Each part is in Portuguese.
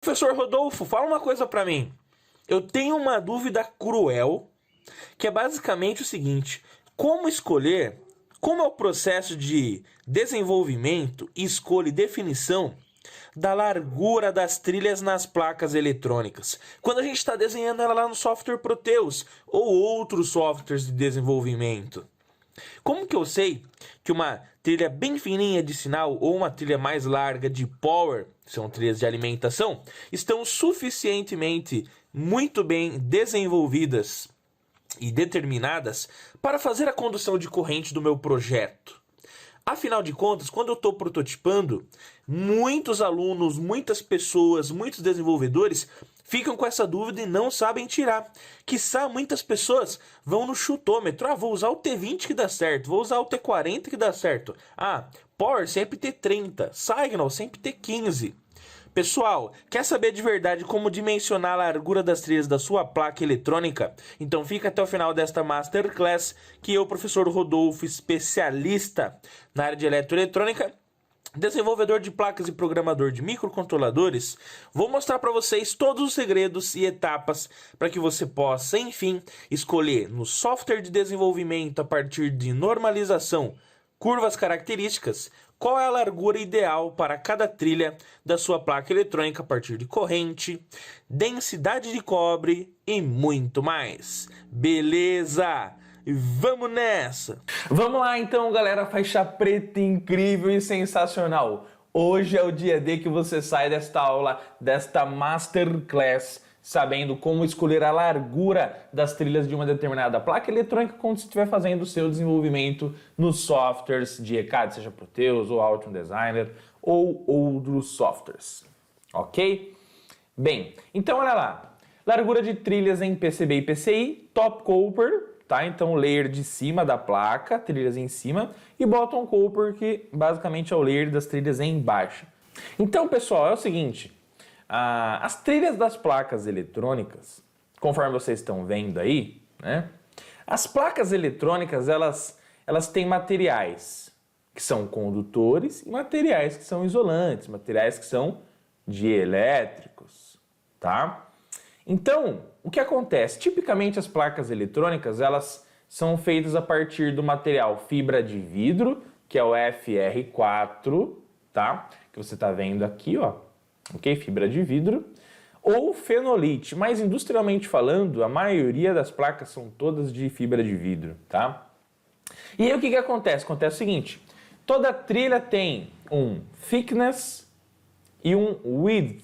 Professor Rodolfo, fala uma coisa pra mim. Eu tenho uma dúvida cruel, que é basicamente o seguinte: como escolher, como é o processo de desenvolvimento, escolha e definição da largura das trilhas nas placas eletrônicas, quando a gente está desenhando ela lá no software Proteus ou outros softwares de desenvolvimento? Como que eu sei que uma trilha bem fininha de sinal ou uma trilha mais larga de power, são trilhas de alimentação, estão suficientemente muito bem desenvolvidas e determinadas para fazer a condução de corrente do meu projeto? Afinal de contas, quando eu estou prototipando, muitos alunos, muitas pessoas, muitos desenvolvedores ficam com essa dúvida e não sabem tirar. Quiçá muitas pessoas vão no chutômetro. Vou usar o T20 que dá certo, vou usar o T40 que dá certo. Power sempre T30, Signal sempre T15. Pessoal, quer saber de verdade como dimensionar a largura das trilhas da sua placa eletrônica? Então fica até o final desta Masterclass que eu, professor Rodolfo, especialista na área de eletroeletrônica, desenvolvedor de placas e programador de microcontroladores, vou mostrar para vocês todos os segredos e etapas para que você possa, enfim, escolher no software de desenvolvimento a partir de normalização, curvas características, qual é a largura ideal para cada trilha da sua placa eletrônica a partir de corrente, densidade de cobre e muito mais. Beleza? Vamos nessa! Vamos lá então, galera, faixa preta incrível e sensacional. Hoje é o dia D que você sai desta aula, desta Masterclass, sabendo como escolher a largura das trilhas de uma determinada placa eletrônica quando você estiver fazendo o seu desenvolvimento nos softwares de ECAD, seja Proteus ou Altium Designer ou outros softwares, ok? Bem, então olha lá, largura de trilhas em PCB e PCI, Top Copper, tá? Então layer de cima da placa, trilhas em cima, e Bottom Copper, que basicamente é o layer das trilhas embaixo. Então, pessoal, é o seguinte: as trilhas das placas eletrônicas, conforme vocês estão vendo aí, né? As placas eletrônicas, elas têm materiais que são condutores e materiais que são isolantes, materiais que são dielétricos, tá? Então, o que acontece? Tipicamente as placas eletrônicas, elas são feitas a partir do material fibra de vidro, que é o FR4, tá? Que você está vendo aqui, ó. Ok? Fibra de vidro, ou fenolite, mas industrialmente falando, a maioria das placas são todas de fibra de vidro, tá? E aí o que acontece? Acontece o seguinte: toda trilha tem um thickness e um width.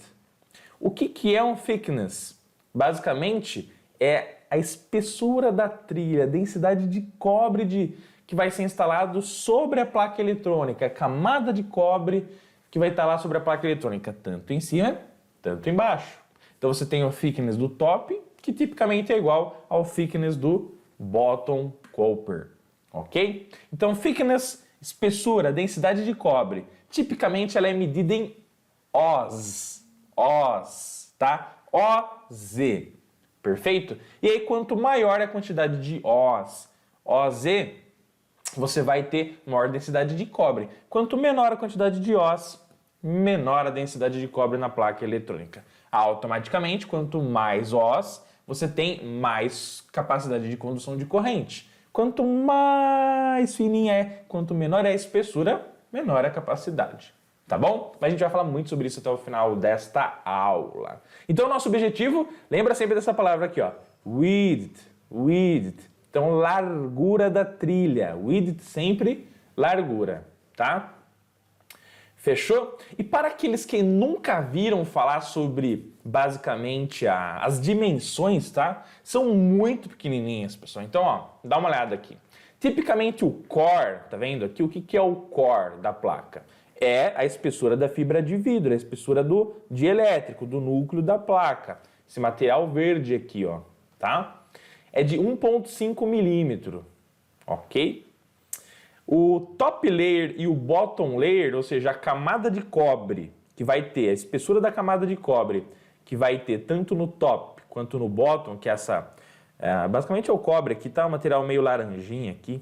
O que é um thickness? Basicamente é a espessura da trilha, a densidade de cobre que vai ser instalado sobre a placa eletrônica, a camada de cobre que vai estar lá sobre a placa eletrônica, tanto em cima, tanto embaixo. Então você tem o thickness do top, que tipicamente é igual ao thickness do bottom copper, ok? Então thickness, espessura, densidade de cobre, tipicamente ela é medida em Oz, tá? OZ, perfeito? E aí quanto maior a quantidade de OZ, você vai ter maior densidade de cobre. Quanto menor a quantidade de Oz, menor a densidade de cobre na placa eletrônica. Automaticamente, quanto mais Oz, você tem mais capacidade de condução de corrente. Quanto mais fininha é, quanto menor é a espessura, menor é a capacidade. Tá bom? Mas a gente vai falar muito sobre isso até o final desta aula. Então, o nosso objetivo, lembra sempre dessa palavra aqui, ó. Width. Então, largura da trilha. Width sempre largura, tá? Fechou? E para aqueles que nunca viram falar sobre, basicamente, as dimensões, tá? São muito pequenininhas, pessoal. Então, ó, dá uma olhada aqui. Tipicamente, o core, tá vendo aqui? O que é o core da placa? É a espessura da fibra de vidro, a espessura do dielétrico, do núcleo da placa. Esse material verde aqui, ó, tá? É de 1,5 milímetro, ok? O top layer e o bottom layer, ou seja, a camada de cobre que vai ter, a espessura da camada de cobre que vai ter tanto no top quanto no bottom, que é essa, basicamente é o cobre aqui, tá? Um material meio laranjinha aqui,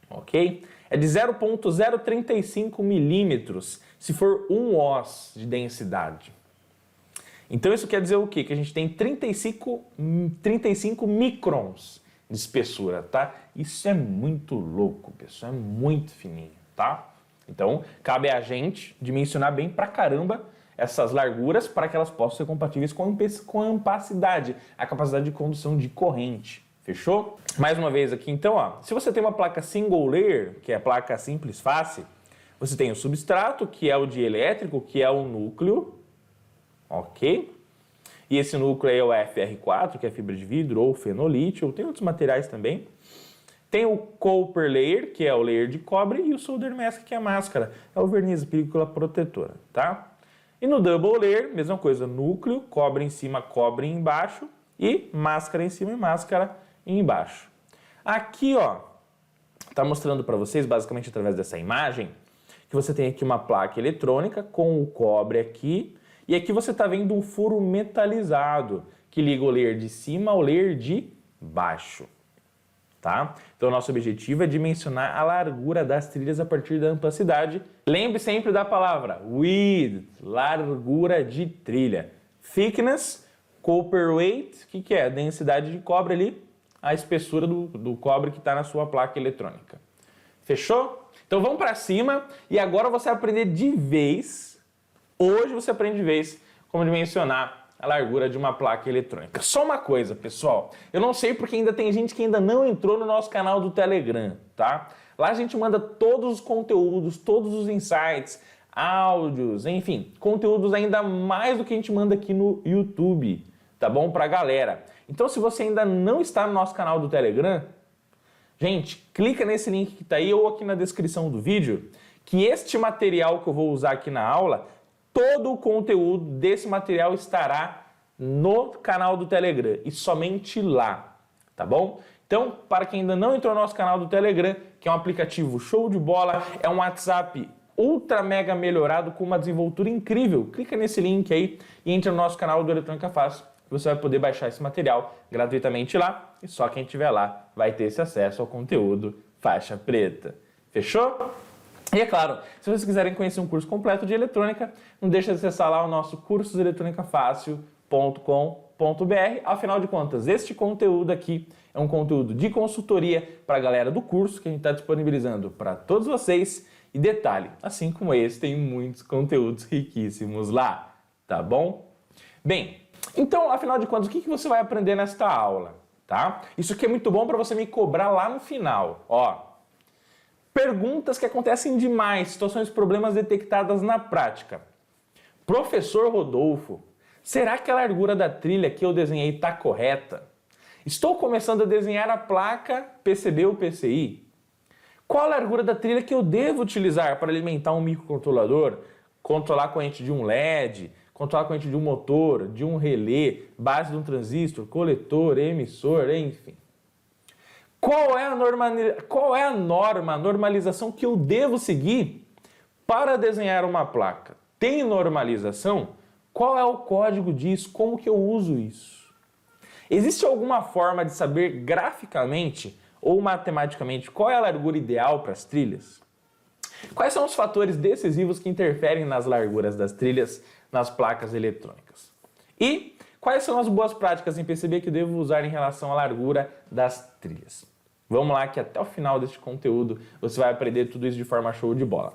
ok? É de 0,035 milímetros se for 1 oz de densidade. Então isso quer dizer o quê? Que a gente tem 35 microns de espessura, tá? Isso é muito louco, pessoal, é muito fininho, tá? Então cabe a gente dimensionar bem pra caramba essas larguras para que elas possam ser compatíveis com a ampacidade, a capacidade de condução de corrente. Fechou? Mais uma vez aqui, então, ó, se você tem uma placa single layer, que é a placa simples face, você tem o substrato, que é o dielétrico, que é o núcleo, ok? E esse núcleo aí é o FR4, que é fibra de vidro, ou fenolite, ou tem outros materiais também. Tem o copper layer, que é o layer de cobre, e o solder mask, que é a máscara, é o verniz, película protetora, tá? E no double layer, mesma coisa, núcleo, cobre em cima, cobre embaixo, e máscara em cima e máscara embaixo. Aqui, ó, tá mostrando para vocês, basicamente através dessa imagem, que você tem aqui uma placa eletrônica com o cobre aqui, e aqui você está vendo um furo metalizado, que liga o layer de cima ao layer de baixo, tá? Então, nosso objetivo é dimensionar a largura das trilhas a partir da ampacidade. Lembre sempre da palavra width, largura de trilha. Thickness, copper weight, o que é? A densidade de cobre ali, a espessura do cobre que está na sua placa eletrônica. Fechou? Então vamos para cima e agora você vai aprender de vez, hoje você aprende de vez como dimensionar a largura de uma placa eletrônica. Só uma coisa, pessoal, eu não sei porque ainda tem gente que ainda não entrou no nosso canal do Telegram, tá? Lá a gente manda todos os conteúdos, todos os insights, áudios, enfim, conteúdos ainda mais do que a gente manda aqui no YouTube, tá bom? Pra galera. Então se você ainda não está no nosso canal do Telegram, gente, clica nesse link que está aí ou aqui na descrição do vídeo, que este material que eu vou usar aqui na aula, todo o conteúdo desse material estará no canal do Telegram e somente lá, tá bom? Então, para quem ainda não entrou no nosso canal do Telegram, que é um aplicativo show de bola, é um WhatsApp ultra mega melhorado com uma desenvoltura incrível, clica nesse link aí e entre no nosso canal do Eletrônica Fácil. Você vai poder baixar esse material gratuitamente lá e só quem estiver lá vai ter esse acesso ao conteúdo faixa preta. Fechou? E é claro, se vocês quiserem conhecer um curso completo de eletrônica, não deixe de acessar lá o nosso cursoseletronicafácil.com.br. Afinal de contas, este conteúdo aqui é um conteúdo de consultoria para a galera do curso que a gente está disponibilizando para todos vocês. E detalhe, assim como esse, tem muitos conteúdos riquíssimos lá, tá bom? Bem, então, afinal de contas, o que você vai aprender nesta aula, tá? Isso aqui é muito bom para você me cobrar lá no final, ó. Perguntas que acontecem demais, situações, problemas detectadas na prática. Professor Rodolfo, será que a largura da trilha que eu desenhei está correta? Estou começando a desenhar a placa PCB ou PCI. Qual a largura da trilha que eu devo utilizar para alimentar um microcontrolador, controlar a corrente de um LED, controlar a corrente de um motor, de um relé, base de um transistor, coletor, emissor, enfim. Qual é a normalização que eu devo seguir para desenhar uma placa? Tem normalização? Qual é o código disso? Como que eu uso isso? Existe alguma forma de saber graficamente ou matematicamente qual é a largura ideal para as trilhas? Quais são os fatores decisivos que interferem nas larguras das trilhas nas placas eletrônicas? E quais são as boas práticas em PCB que eu devo usar em relação à largura das trilhas? Vamos lá que até o final deste conteúdo você vai aprender tudo isso de forma show de bola.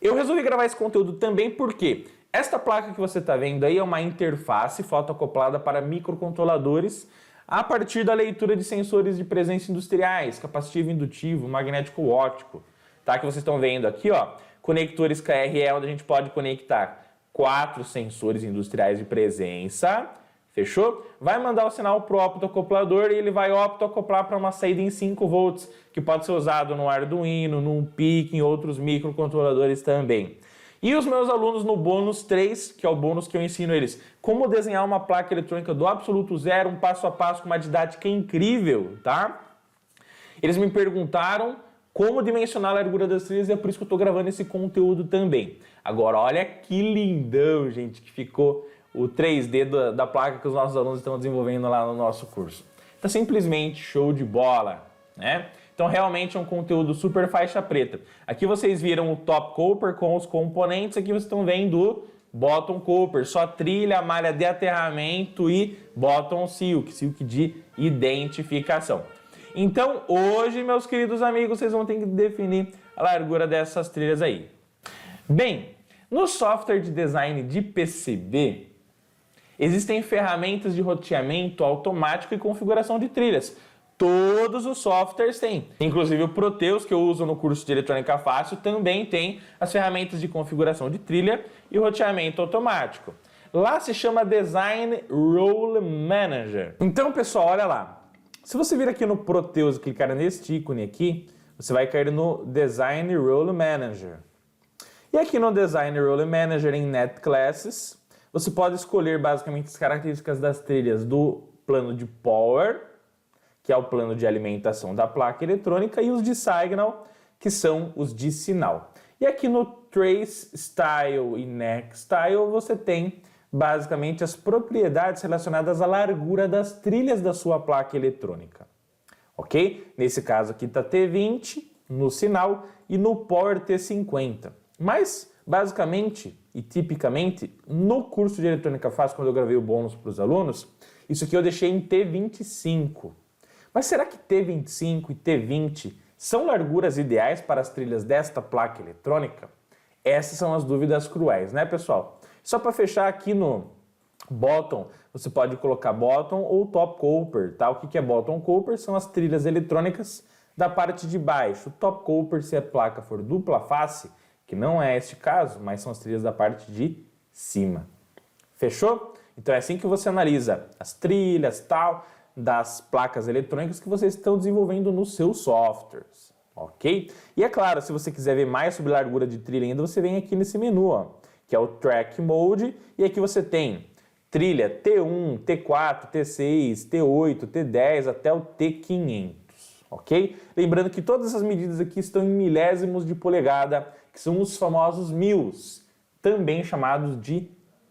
Eu resolvi gravar esse conteúdo também porque esta placa que você está vendo aí é uma interface fotoacoplada para microcontroladores a partir da leitura de sensores de presença industriais, capacitivo indutivo, magnético óptico, tá? Que vocês estão vendo aqui, ó, conectores KRE, onde a gente pode conectar 4 sensores industriais de presença, fechou? Vai mandar o sinal pro optoacoplador e ele vai optoacoplar para uma saída em 5 volts, que pode ser usado no Arduino, no PIC, em outros microcontroladores também. E os meus alunos no bônus 3, que é o bônus que eu ensino eles, como desenhar uma placa eletrônica do absoluto zero, um passo a passo com uma didática incrível, tá? Eles me perguntaram como dimensionar a largura das trilhas e é por isso que eu estou gravando esse conteúdo também. Agora, olha que lindão, gente, que ficou o 3D da placa que os nossos alunos estão desenvolvendo lá no nosso curso. Tá simplesmente show de bola, né? Então, realmente é um conteúdo super faixa preta. Aqui vocês viram o top copper com os componentes, aqui vocês estão vendo o bottom Copper, só trilha, malha de aterramento e bottom Silk, Silk de identificação. Então, hoje, meus queridos amigos, vocês vão ter que definir a largura dessas trilhas aí. Bem, no software de design de PCB, existem ferramentas de roteamento automático e configuração de trilhas. Todos os softwares têm. Inclusive o Proteus, que eu uso no curso de Eletrônica Fácil, também tem as ferramentas de configuração de trilha e roteamento automático. Lá se chama Design Role Manager. Então, pessoal, olha lá. Se você vir aqui no Proteus e clicar neste ícone aqui, você vai cair no Design Role Manager. E aqui no Design Role Manager em Net Classes, você pode escolher basicamente as características das trilhas do plano de Power, que é o plano de alimentação da placa eletrônica, e os de Signal, que são os de sinal. E aqui no Trace Style e Next Style você tem basicamente as propriedades relacionadas à largura das trilhas da sua placa eletrônica. Ok? Nesse caso aqui está T20 no sinal e no Power T50. Mas, basicamente e tipicamente, no curso de Eletrônica Fácil, quando eu gravei o bônus para os alunos, isso aqui eu deixei em T25. Mas será que T25 e T20 são larguras ideais para as trilhas desta placa eletrônica? Essas são as dúvidas cruéis, né, pessoal? Só para fechar aqui no bottom, você pode colocar bottom ou top Copper, tá? O que é bottom Copper? São as trilhas eletrônicas da parte de baixo. O top Copper, se a placa for dupla face, que não é este caso, mas são as trilhas da parte de cima. Fechou? Então é assim que você analisa as trilhas, tal, das placas eletrônicas que vocês estão desenvolvendo nos seus softwares, ok? E é claro, se você quiser ver mais sobre largura de trilha ainda, você vem aqui nesse menu, ó, que é o Track Mode, e aqui você tem trilha T1, T4, T6, T8, T10 até o T500, ok? Lembrando que todas essas medidas aqui estão em milésimos de polegada, que são os famosos mils, também chamados de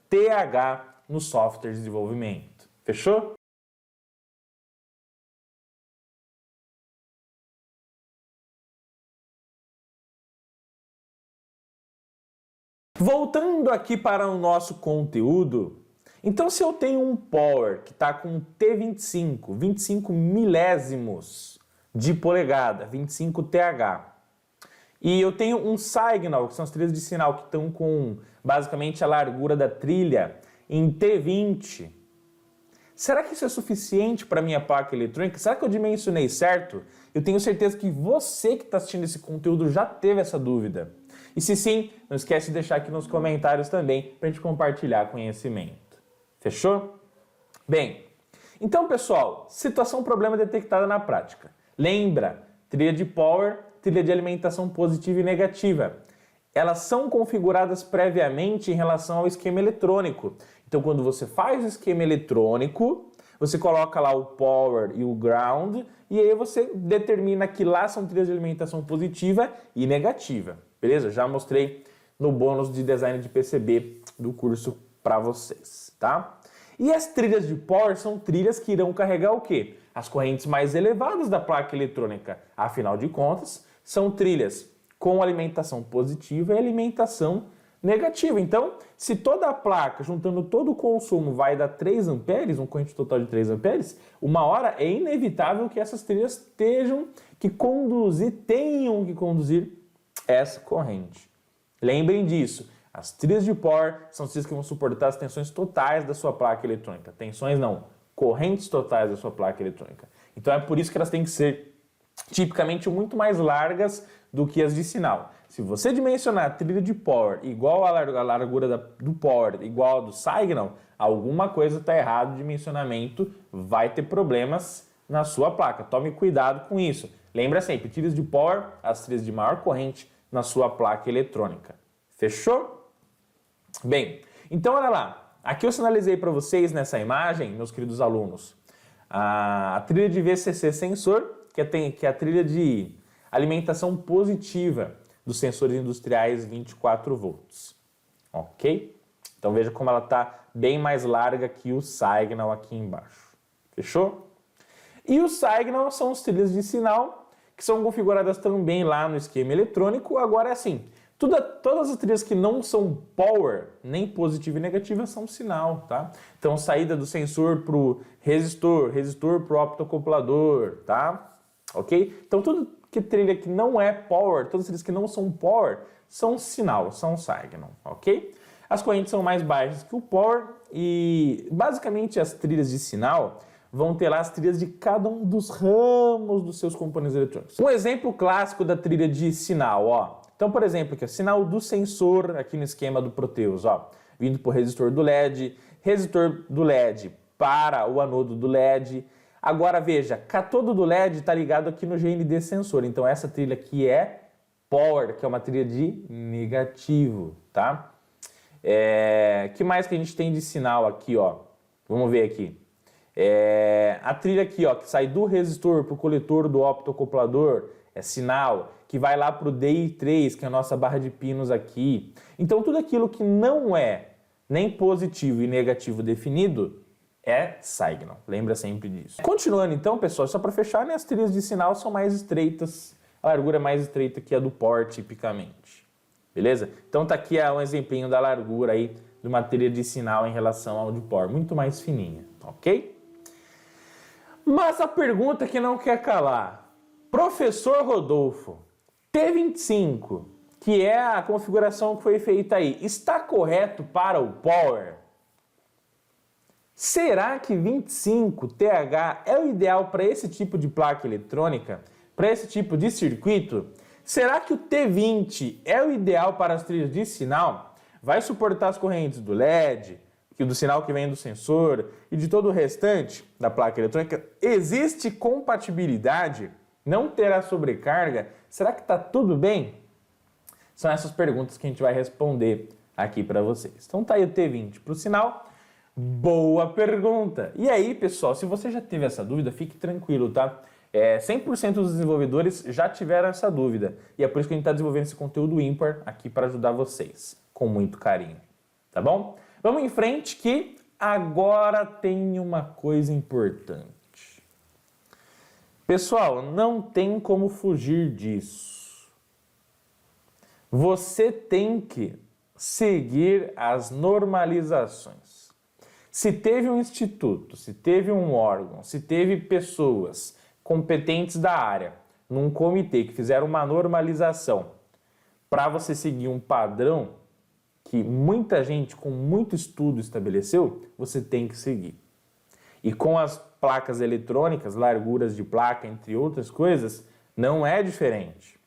TH no software de desenvolvimento. Fechou? Voltando aqui para o nosso conteúdo, então se eu tenho um Power que está com T25, 25 milésimos de polegada, 25 TH, e eu tenho um Signal, que são as trilhas de sinal que estão com basicamente a largura da trilha em T20, será que isso é suficiente para a minha placa eletrônica? Será que eu dimensionei certo? Eu tenho certeza que você que está assistindo esse conteúdo já teve essa dúvida. E se sim, não esquece de deixar aqui nos comentários também para a gente compartilhar conhecimento. Fechou? Bem, então pessoal, situação problema detectada na prática. Lembra, trilha de Power, trilha de alimentação positiva e negativa. Elas são configuradas previamente em relação ao esquema eletrônico. Então quando você faz o esquema eletrônico, você coloca lá o Power e o Ground, e aí você determina que lá são trilhas de alimentação positiva e negativa. Beleza? Já mostrei no bônus de design de PCB do curso para vocês, tá? E as trilhas de Power são trilhas que irão carregar o quê? As correntes mais elevadas da placa eletrônica. Afinal de contas, são trilhas com alimentação positiva e alimentação negativa. Então, se toda a placa, juntando todo o consumo, vai dar 3 amperes, um corrente total de 3 amperes, uma hora é inevitável que essas trilhas tenham que conduzir essa corrente. Lembrem disso, as trilhas de Power são trilhas que vão suportar as tensões totais da sua placa eletrônica. Tensões não, correntes totais da sua placa eletrônica. Então é por isso que elas têm que ser tipicamente muito mais largas do que as de sinal. Se você dimensionar a trilha de Power igual a largura do Power igual a do Signal, alguma coisa está errada, o dimensionamento vai ter problemas na sua placa. Tome cuidado com isso. Lembra sempre, trilhas de Power, as trilhas de maior corrente na sua placa eletrônica. Fechou? Bem, então olha lá. Aqui eu sinalizei para vocês nessa imagem, meus queridos alunos, a trilha de VCC sensor, que é a trilha de alimentação positiva dos sensores industriais 24 volts. Ok? Então veja como ela está bem mais larga que o Signal aqui embaixo. Fechou? E o Signal são as trilhas de sinal que são configuradas também lá no esquema eletrônico. Agora é assim, Todas as trilhas que não são power, nem positiva e negativa, são sinal, tá? Então, saída do sensor para o resistor, resistor para o optocoupador, tá? Ok? Então, tudo que trilha que não é power, todas as trilhas que não são power, são sinal, são signal, ok? As correntes são mais baixas que o power e, basicamente, as trilhas de sinal vão ter lá as trilhas de cada um dos ramos dos seus componentes eletrônicos. Um exemplo clássico da trilha de sinal, ó. Então, por exemplo, aqui, sinal do sensor aqui no esquema do Proteus, ó, vindo para o resistor do LED para o anodo do LED. Agora veja, cátodo do LED está ligado aqui no GND sensor, então essa trilha aqui é power, que é uma trilha de negativo, tá? Que mais que a gente tem de sinal aqui, ó? Vamos ver aqui. A trilha aqui, ó, que sai do resistor para o coletor do optocoupador, é sinal, que vai lá para o DI3, que é a nossa barra de pinos aqui. Então, tudo aquilo que não é nem positivo e negativo definido é signal. Lembra sempre disso. Continuando então, pessoal, só para fechar, né, as trilhas de sinal são mais estreitas, a largura é mais estreita que a do power, tipicamente. Beleza? Então, tá aqui um exemplinho da largura aí de uma trilha de sinal em relação ao de power, muito mais fininha, ok? Mas a pergunta que não quer calar. Professor Rodolfo, T25, que é a configuração que foi feita aí, está correto para o power? Será que 25TH é o ideal para esse tipo de placa eletrônica? Para esse tipo de circuito? Será que o T20 é o ideal para as trilhas de sinal? Vai suportar as correntes do LED, do sinal que vem do sensor e de todo o restante da placa eletrônica? Existe compatibilidade? Não terá sobrecarga? Será que está tudo bem? São essas perguntas que a gente vai responder aqui para vocês. Então tá aí o T20 para o sinal. Boa pergunta! E aí, pessoal, se você já teve essa dúvida, fique tranquilo, tá? 100% dos desenvolvedores já tiveram essa dúvida. E é por isso que a gente está desenvolvendo esse conteúdo ímpar aqui para ajudar vocês, com muito carinho. Tá bom? Vamos em frente que agora tem uma coisa importante. Pessoal, não tem como fugir disso. Você tem que seguir as normalizações. Se teve um instituto, se teve um órgão, se teve pessoas competentes da área, num comitê que fizeram uma normalização para você seguir um padrão que muita gente com muito estudo estabeleceu, você tem que seguir. E com as placas eletrônicas, larguras de placa, entre outras coisas, não é diferente.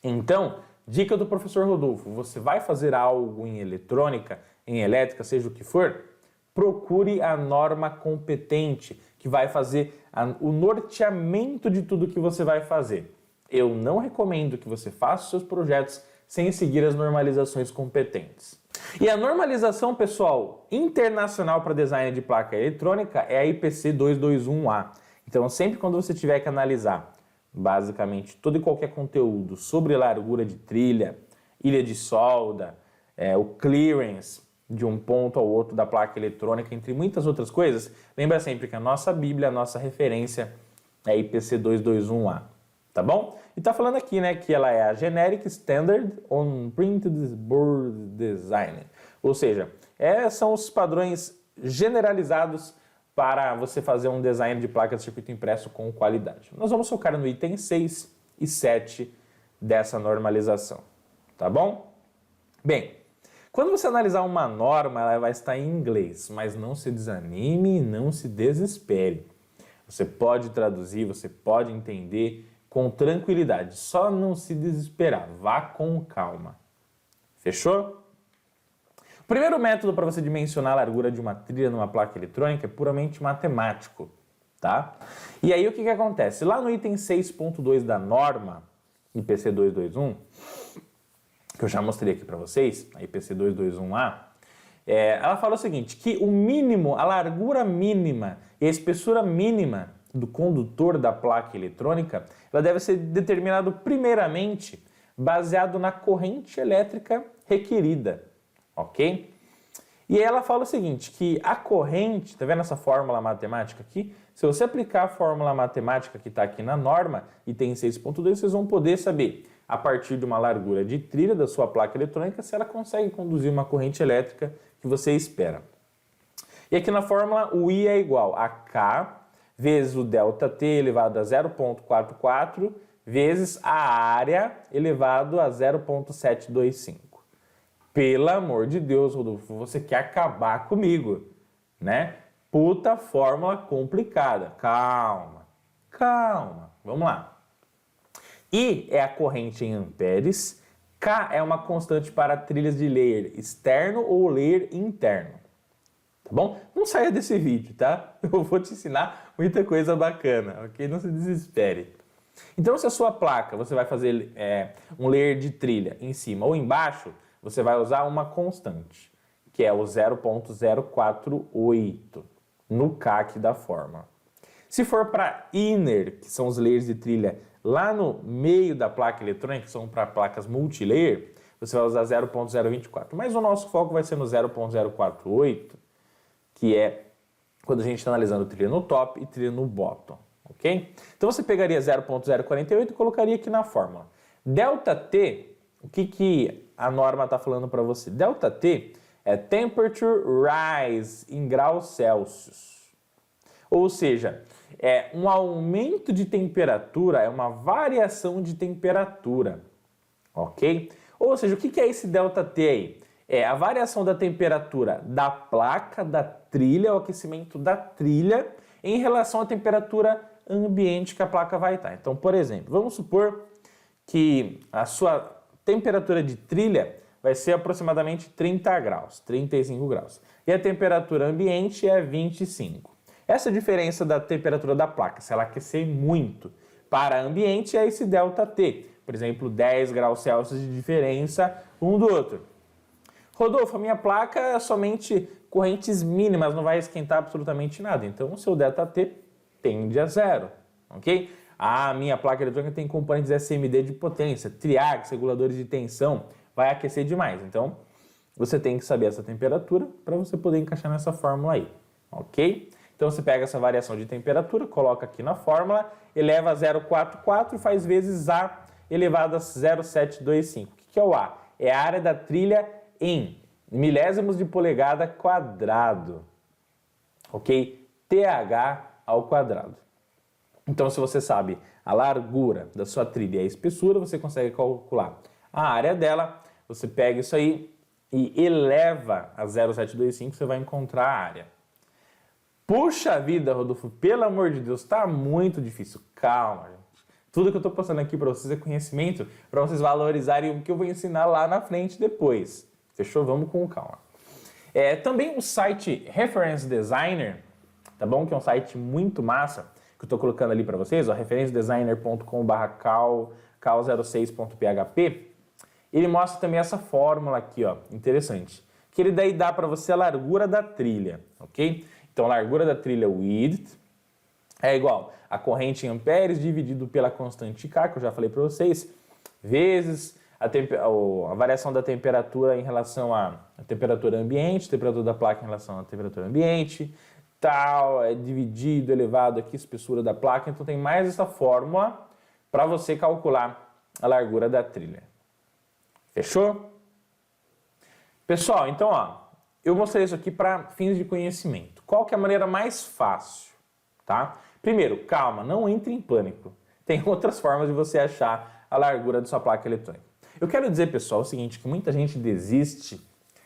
Então, dica do professor Rodolfo, você vai fazer algo em eletrônica, em elétrica, seja o que for, procure a norma competente, que vai fazer o norteamento de tudo que você vai fazer. Eu não recomendo que você faça os seus projetos sem seguir as normalizações competentes. E a normalização, pessoal, internacional para design de placa eletrônica é a IPC 221A. Então, sempre quando você tiver que analisar, basicamente, todo e qualquer conteúdo sobre largura de trilha, ilha de solda, o clearance de um ponto ao outro da placa eletrônica, entre muitas outras coisas, lembra sempre que a nossa Bíblia, a nossa referência é a IPC 221A. Tá bom? E tá falando aqui, né, que ela é a Generic Standard on Printed Board Design. Ou seja, são os padrões generalizados para você fazer um design de placa de circuito impresso com qualidade. Nós vamos focar no item 6 e 7 dessa normalização. Tá bom? Bem, quando você analisar uma norma, ela vai estar em inglês, mas não se desanime e não se desespere. Você pode traduzir, você pode entender com tranquilidade, só não se desesperar, vá com calma. Fechou? O primeiro método para você dimensionar a largura de uma trilha numa placa eletrônica é puramente matemático, tá? E aí o que acontece? Lá no item 6.2 da norma IPC 221, que eu já mostrei aqui para vocês, a IPC 221A, ela fala o seguinte, que o mínimo, a largura mínima e a espessura mínima do condutor da placa eletrônica, ela deve ser determinado primeiramente baseado na corrente elétrica requerida, ok? E ela fala o seguinte, que a corrente, tá vendo essa fórmula matemática aqui? Se você aplicar a fórmula matemática que está aqui na norma, item 6.2, vocês vão poder saber a partir de uma largura de trilha da sua placa eletrônica, se ela consegue conduzir uma corrente elétrica que você espera. E aqui na fórmula, o I é igual a K vezes o ΔT elevado a 0,44 vezes a área elevado a 0,725. Pelo amor de Deus, Rodolfo, você quer acabar comigo, né? Puta fórmula complicada. Calma, calma. Vamos lá. I é a corrente em amperes. K é uma constante para trilhas de layer externo ou layer interno. Tá bom? Não saia desse vídeo, tá? Eu vou te ensinar muita coisa bacana, ok? Não se desespere. Então, se a sua placa, você vai fazer um layer de trilha em cima ou embaixo, você vai usar uma constante, que é o 0,048 no K aqui da fórmula. Se for para inner, que são os layers de trilha lá no meio da placa eletrônica, que são para placas multilayer, você vai usar 0,024. Mas o nosso foco vai ser no 0,048, que é quando a gente está analisando trilha no top e trilha no bottom, ok? Então você pegaria 0,048 e colocaria aqui na fórmula. ΔT, o que a norma está falando para você? ΔT é Temperature Rise em graus Celsius. Ou seja, é um aumento de temperatura, é uma variação de temperatura, ok? Ou seja, o que é esse ΔT aí? É a variação da temperatura da placa, da trilha, o aquecimento da trilha, em relação à temperatura ambiente que a placa vai estar. Então, por exemplo, vamos supor que a sua temperatura de trilha vai ser aproximadamente 30 graus, 35 graus. E a temperatura ambiente é 25. Essa diferença da temperatura da placa, se ela aquecer muito para ambiente, é esse ΔT. Por exemplo, 10 graus Celsius de diferença um do outro. Rodolfo, a minha placa é somente correntes mínimas, não vai esquentar absolutamente nada. Então, o seu ΔT tende a zero, ok? A minha placa eletrônica tem componentes SMD de potência, triacs, reguladores de tensão, vai aquecer demais. Então, você tem que saber essa temperatura para você poder encaixar nessa fórmula aí, ok? Então, você pega essa variação de temperatura, coloca aqui na fórmula, eleva a 0,44 e faz vezes A elevado a 0,725. O que é o A? É a área da trilha em milésimos de polegada quadrado, ok? TH ao quadrado. Então, se você sabe a largura da sua trilha e a espessura, você consegue calcular a área dela, você pega isso aí e eleva a 0,725, você vai encontrar a área. Puxa vida, Rodolfo, pelo amor de Deus, tá muito difícil. Calma, gente. Tudo que eu tô passando aqui para vocês é conhecimento, para vocês valorizarem o que eu vou ensinar lá na frente depois. Fechou? Vamos com calma. Também o site Reference Designer, tá bom? Que é um site muito massa, que eu tô colocando ali para vocês, ó, referencedesigner.com/cal06.php. Ele mostra também essa fórmula aqui, ó, interessante. Que ele daí dá para você a largura da trilha, ok? Então, a largura da trilha width é igual a corrente em amperes dividido pela constante K, que eu já falei para vocês, vezes a variação da temperatura em relação à temperatura ambiente, temperatura da placa em relação à temperatura ambiente, tal, é dividido, elevado aqui, espessura da placa. Então, tem mais essa fórmula para você calcular a largura da trilha. Fechou? Pessoal, então, ó, eu mostrei isso aqui para fins de conhecimento. Qual que é a maneira mais fácil, tá? Primeiro, calma, não entre em pânico. Tem outras formas de você achar a largura da sua placa eletrônica. Eu quero dizer, pessoal, o seguinte, que muita gente desiste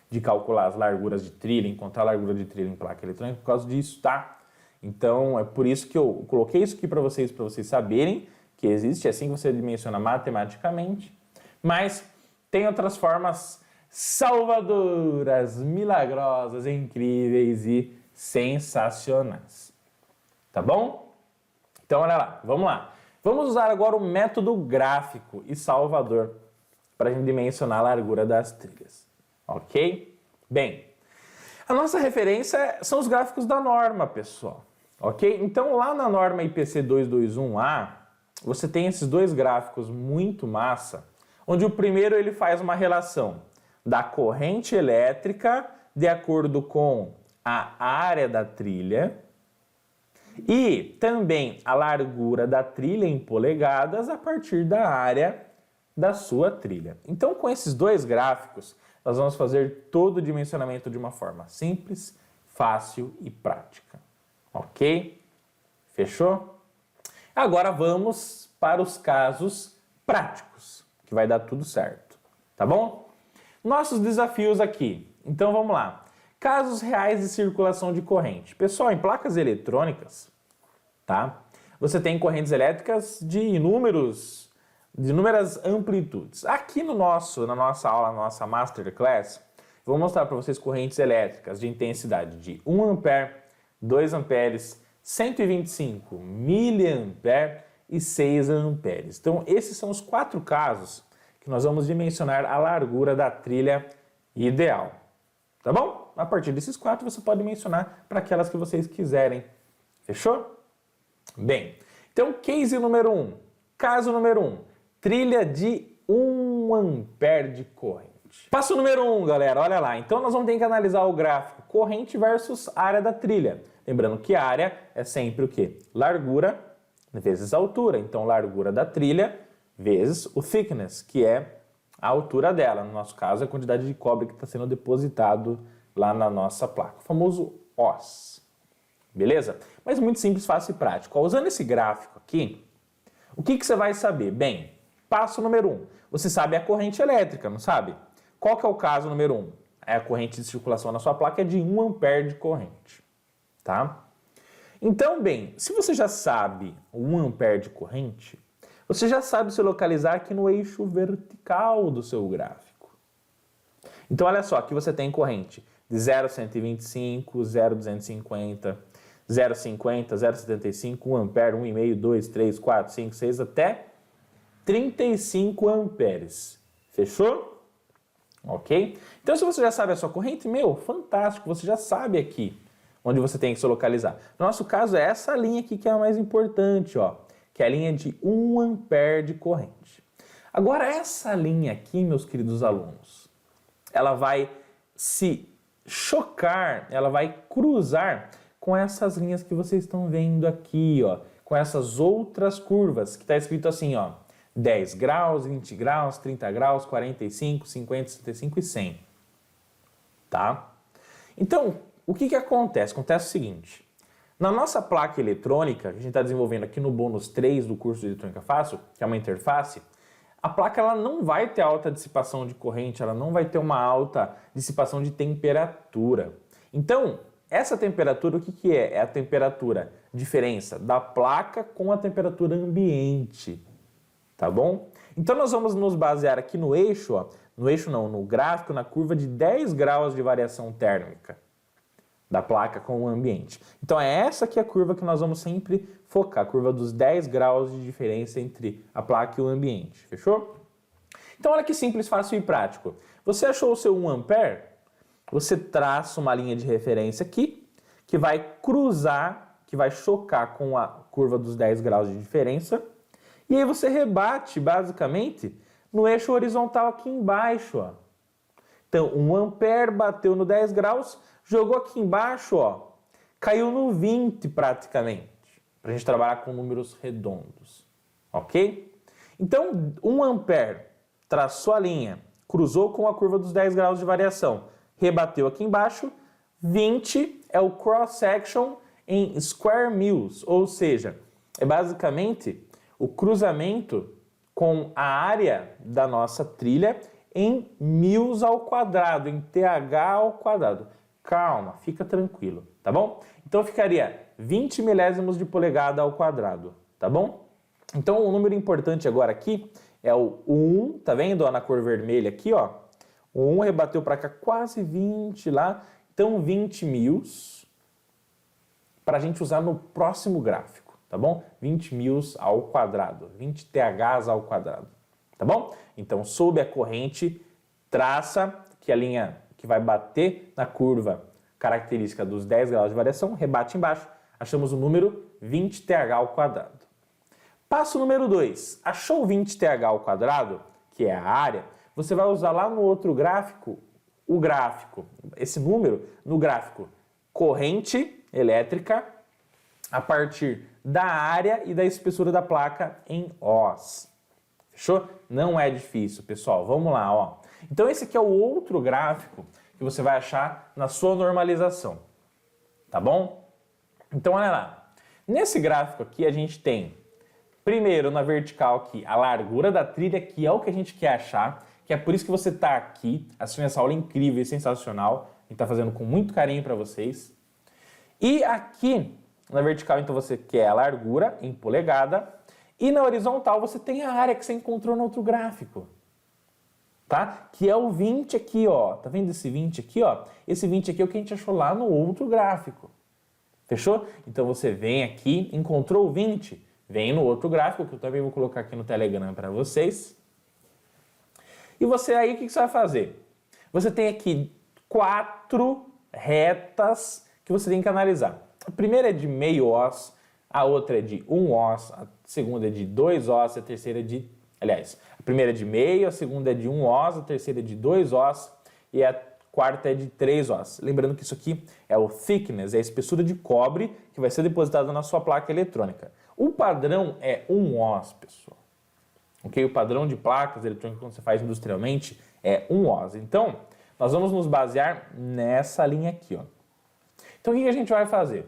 de calcular as larguras de trilha, encontrar a largura de trilha em placa eletrônica por causa disso, tá? Então, é por isso que eu coloquei isso aqui para vocês saberem que existe, é assim que você dimensiona matematicamente. Mas tem outras formas salvadoras, milagrosas, incríveis e sensacionais. Tá bom? Então, olha lá, vamos lá. Vamos usar agora o método gráfico e salvador para a gente dimensionar a largura das trilhas. Ok? Bem, a nossa referência são os gráficos da norma, pessoal. Ok? Então, lá na norma IPC 221A, você tem esses dois gráficos muito massa, onde o primeiro ele faz uma relação da corrente elétrica de acordo com a área da trilha e também a largura da trilha em polegadas a partir da área da sua trilha. Então, com esses dois gráficos, nós vamos fazer todo o dimensionamento de uma forma simples, fácil e prática. Ok? Fechou? Agora vamos para os casos práticos, que vai dar tudo certo. Tá bom? Nossos desafios aqui. Então vamos lá. Casos reais de circulação de corrente. Pessoal, em placas eletrônicas, tá? Você tem correntes elétricas de inúmeras amplitudes. Aqui na nossa aula, na nossa Masterclass, eu vou mostrar para vocês correntes elétricas de intensidade de 1 ampere, 2 amperes, 125 miliampere e 6 amperes. Então, esses são os 4 casos que nós vamos dimensionar a largura da trilha ideal. Tá bom? A partir desses 4, você pode dimensionar para aquelas que vocês quiserem. Fechou? Bem, então, case número 1. Caso número 1. Trilha de 1 ampere de corrente. Passo número 1, galera, olha lá. Então, nós vamos ter que analisar o gráfico corrente versus área da trilha. Lembrando que área é sempre o quê? Largura vezes altura. Então, largura da trilha vezes o thickness, que é a altura dela. No nosso caso, a quantidade de cobre que está sendo depositado lá na nossa placa. O famoso OS. Beleza? Mas muito simples, fácil e prático. Usando esse gráfico aqui, o que você vai saber? Bem, passo número 1. Você sabe a corrente elétrica, não sabe? Qual que é o caso número 1? A corrente de circulação na sua placa é de 1 ampere de corrente. Tá? Então, bem, se você já sabe o 1 ampere de corrente, você já sabe se localizar aqui no eixo vertical do seu gráfico. Então, olha só, aqui você tem corrente de 0,125, 0,250, 0,50, 0,75, 1 ampere, 1,5, 2, 3, 4, 5, 6, até 35 amperes. Fechou? Ok? Então, se você já sabe a sua corrente, fantástico, você já sabe aqui onde você tem que se localizar. No nosso caso, é essa linha aqui que é a mais importante, ó, que é a linha de 1 ampere de corrente. Agora, essa linha aqui, meus queridos alunos, ela vai se chocar, ela vai cruzar com essas linhas que vocês estão vendo aqui, ó, com essas outras curvas, que está escrito assim, ó, 10 graus, 20 graus, 30 graus, 45, 50, 65 e 100. Tá? Então, o que acontece? Acontece o seguinte, na nossa placa eletrônica, que a gente está desenvolvendo aqui no bônus 3 do curso de Eletrônica Fácil, que é uma interface, a placa ela não vai ter alta dissipação de corrente, ela não vai ter uma alta dissipação de temperatura. Então, essa temperatura, o que é? É a temperatura, diferença da placa com a temperatura ambiente, tá bom? Então, nós vamos nos basear aqui no eixo, ó, no gráfico, na curva de 10 graus de variação térmica da placa com o ambiente. Então, é essa aqui a curva que nós vamos sempre focar, a curva dos 10 graus de diferença entre a placa e o ambiente, fechou? Então, olha que simples, fácil e prático. Você achou o seu 1 ampere? Você traça uma linha de referência aqui, que vai cruzar, que vai chocar com a curva dos 10 graus de diferença, e aí você rebate, basicamente, no eixo horizontal aqui embaixo, ó. Então, 1 ampere bateu no 10 graus, jogou aqui embaixo, ó, caiu no 20 praticamente, para a gente trabalhar com números redondos, ok? Então, 1 ampere traçou a linha, cruzou com a curva dos 10 graus de variação, rebateu aqui embaixo, 20 é o cross-section em square mills, ou seja, é basicamente o cruzamento com a área da nossa trilha em mills ao quadrado, em TH ao quadrado. Calma, fica tranquilo, tá bom? Então ficaria 20 milésimos de polegada ao quadrado, tá bom? Então o número importante agora aqui é o 1, tá vendo ó, na cor vermelha aqui, ó? O 1 rebateu para cá quase 20 lá, então 20 mils para a gente usar no próximo gráfico, tá bom? 20 mils ao quadrado, 20 THs ao quadrado, tá bom? Então sob a corrente, traça que a linha que vai bater na curva característica dos 10 graus de variação, rebate embaixo, achamos o número 20 TH ao quadrado. Passo número 2, achou 20 TH ao quadrado, que é a área, você vai usar lá no outro gráfico, esse número, no gráfico corrente elétrica, a partir da área e da espessura da placa em Os. Fechou? Não é difícil, pessoal. Vamos lá, ó. Então esse aqui é o outro gráfico que você vai achar na sua normalização, tá bom? Então olha lá. Nesse gráfico aqui a gente tem, primeiro na vertical aqui, a largura da trilha, que é o que a gente quer achar, que é por isso que você está aqui, assistindo essa aula incrível e sensacional, a gente está fazendo com muito carinho para vocês. E aqui na vertical, então, você quer a largura em polegada, e na horizontal você tem a área que você encontrou no outro gráfico, tá? Que é o 20 aqui, ó. Tá vendo esse 20 aqui, ó? Esse 20 aqui é o que a gente achou lá no outro gráfico. Fechou? Então você vem aqui, encontrou o 20, vem no outro gráfico, que eu também vou colocar aqui no Telegram para vocês. E você aí, o que você vai fazer? Você tem aqui 4 retas que você tem que analisar. A primeira é de meio os, a outra é de 1 os, a segunda é de 2 os, a terceira é de... Aliás, a primeira é de meio, a segunda é de 1 os, a terceira é de 2 os e a quarta é de 3 os. Lembrando que isso aqui é o thickness, é a espessura de cobre que vai ser depositada na sua placa eletrônica. O padrão é 1 os, pessoal. Okay? O padrão de placas eletrônicas quando você faz industrialmente é 1 os. Então, nós vamos nos basear nessa linha aqui, ó. Então, o que a gente vai fazer?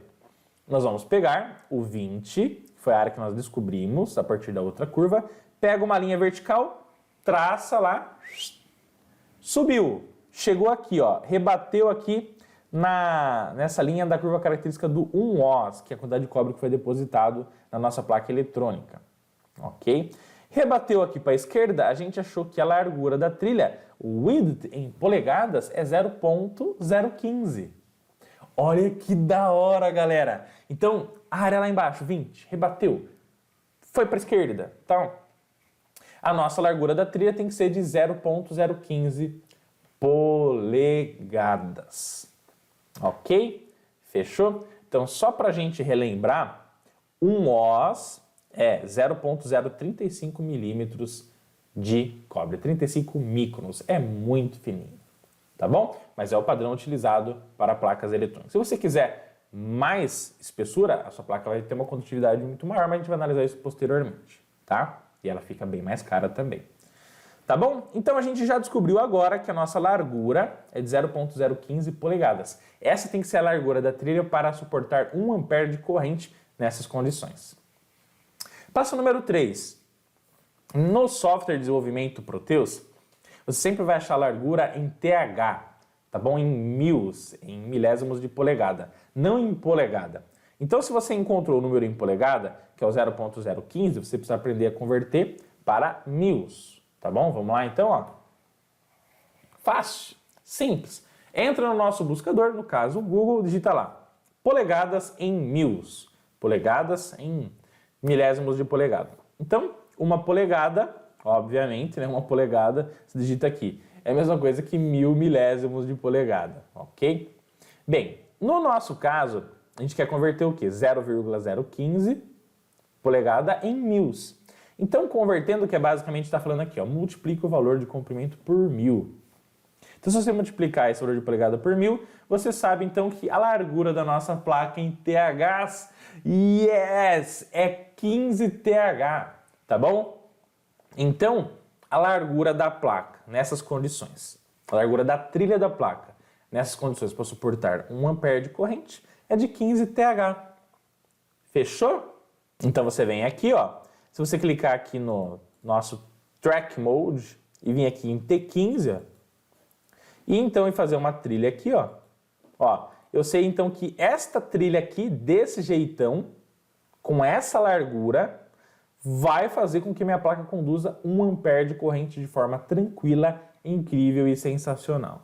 Nós vamos pegar o 20, que foi a área que nós descobrimos a partir da outra curva, pega uma linha vertical, traça lá, subiu, chegou aqui, ó, rebateu aqui nessa linha da curva característica do 1 os, que é a quantidade de cobre que foi depositado na nossa placa eletrônica, ok? Rebateu aqui para a esquerda, a gente achou que a largura da trilha, o width em polegadas, é 0,015. Olha que da hora, galera! Então, a área lá embaixo, 20, rebateu, foi para a esquerda. Então, a nossa largura da trilha tem que ser de 0,015 polegadas. Ok? Fechou? Então, só para a gente relembrar, 1 os é 0,035 milímetros de cobre, 35 microns, é muito fininho. Tá bom? Mas é o padrão utilizado para placas eletrônicas. Se você quiser mais espessura, a sua placa vai ter uma condutividade muito maior, mas a gente vai analisar isso posteriormente, tá? E ela fica bem mais cara também. Tá bom? Então a gente já descobriu agora que a nossa largura é de 0,015 polegadas. Essa tem que ser a largura da trilha para suportar 1 ampere de corrente nessas condições. Passo número 3. No software de desenvolvimento Proteus, você sempre vai achar a largura em TH, tá bom? Em mils, em milésimos de polegada, não em polegada. Então, se você encontrou o número em polegada, que é o 0,015, você precisa aprender a converter para mils, tá bom? Vamos lá então, ó. Fácil, simples. Entra no nosso buscador, no caso o Google, digita lá, polegadas em mils, polegadas em milésimos de polegada. Então, uma polegada, obviamente, né, uma polegada, se digita aqui. É a mesma coisa que 1000 milésimos de polegada, ok? Bem, no nosso caso, a gente quer converter o quê? 0,015 polegada em mils. Então, convertendo, o que é basicamente está falando aqui, ó, multiplica o valor de comprimento por 1000. Então, se você multiplicar esse valor de polegada por 1000, você sabe, então, que a largura da nossa placa em THs, yes, é 15 TH, tá bom? Então, a largura da placa, nessas condições, a largura da trilha da placa, nessas condições para suportar 1 ampere de corrente, é de 15 TH. Fechou? Então você vem aqui, ó, se você clicar aqui no nosso Track Mode e vir aqui em T15, ó, e então fazer uma trilha aqui, ó, eu sei então que esta trilha aqui, desse jeitão, com essa largura, vai fazer com que minha placa conduza 1 ampere de corrente de forma tranquila, incrível e sensacional.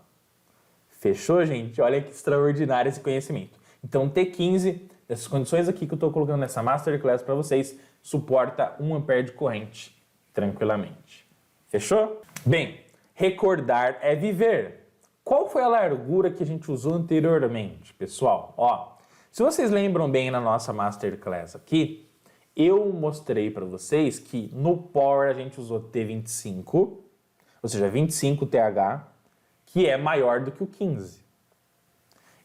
Fechou, gente? Olha que extraordinário esse conhecimento. Então, T15, essas condições aqui que eu estou colocando nessa Masterclass para vocês, suporta 1 ampere de corrente tranquilamente. Fechou? Bem, recordar é viver. Qual foi a largura que a gente usou anteriormente, pessoal? Ó, se vocês lembram bem na nossa Masterclass aqui, eu mostrei para vocês que no Power a gente usou T25, ou seja, 25 TH, que é maior do que o 15.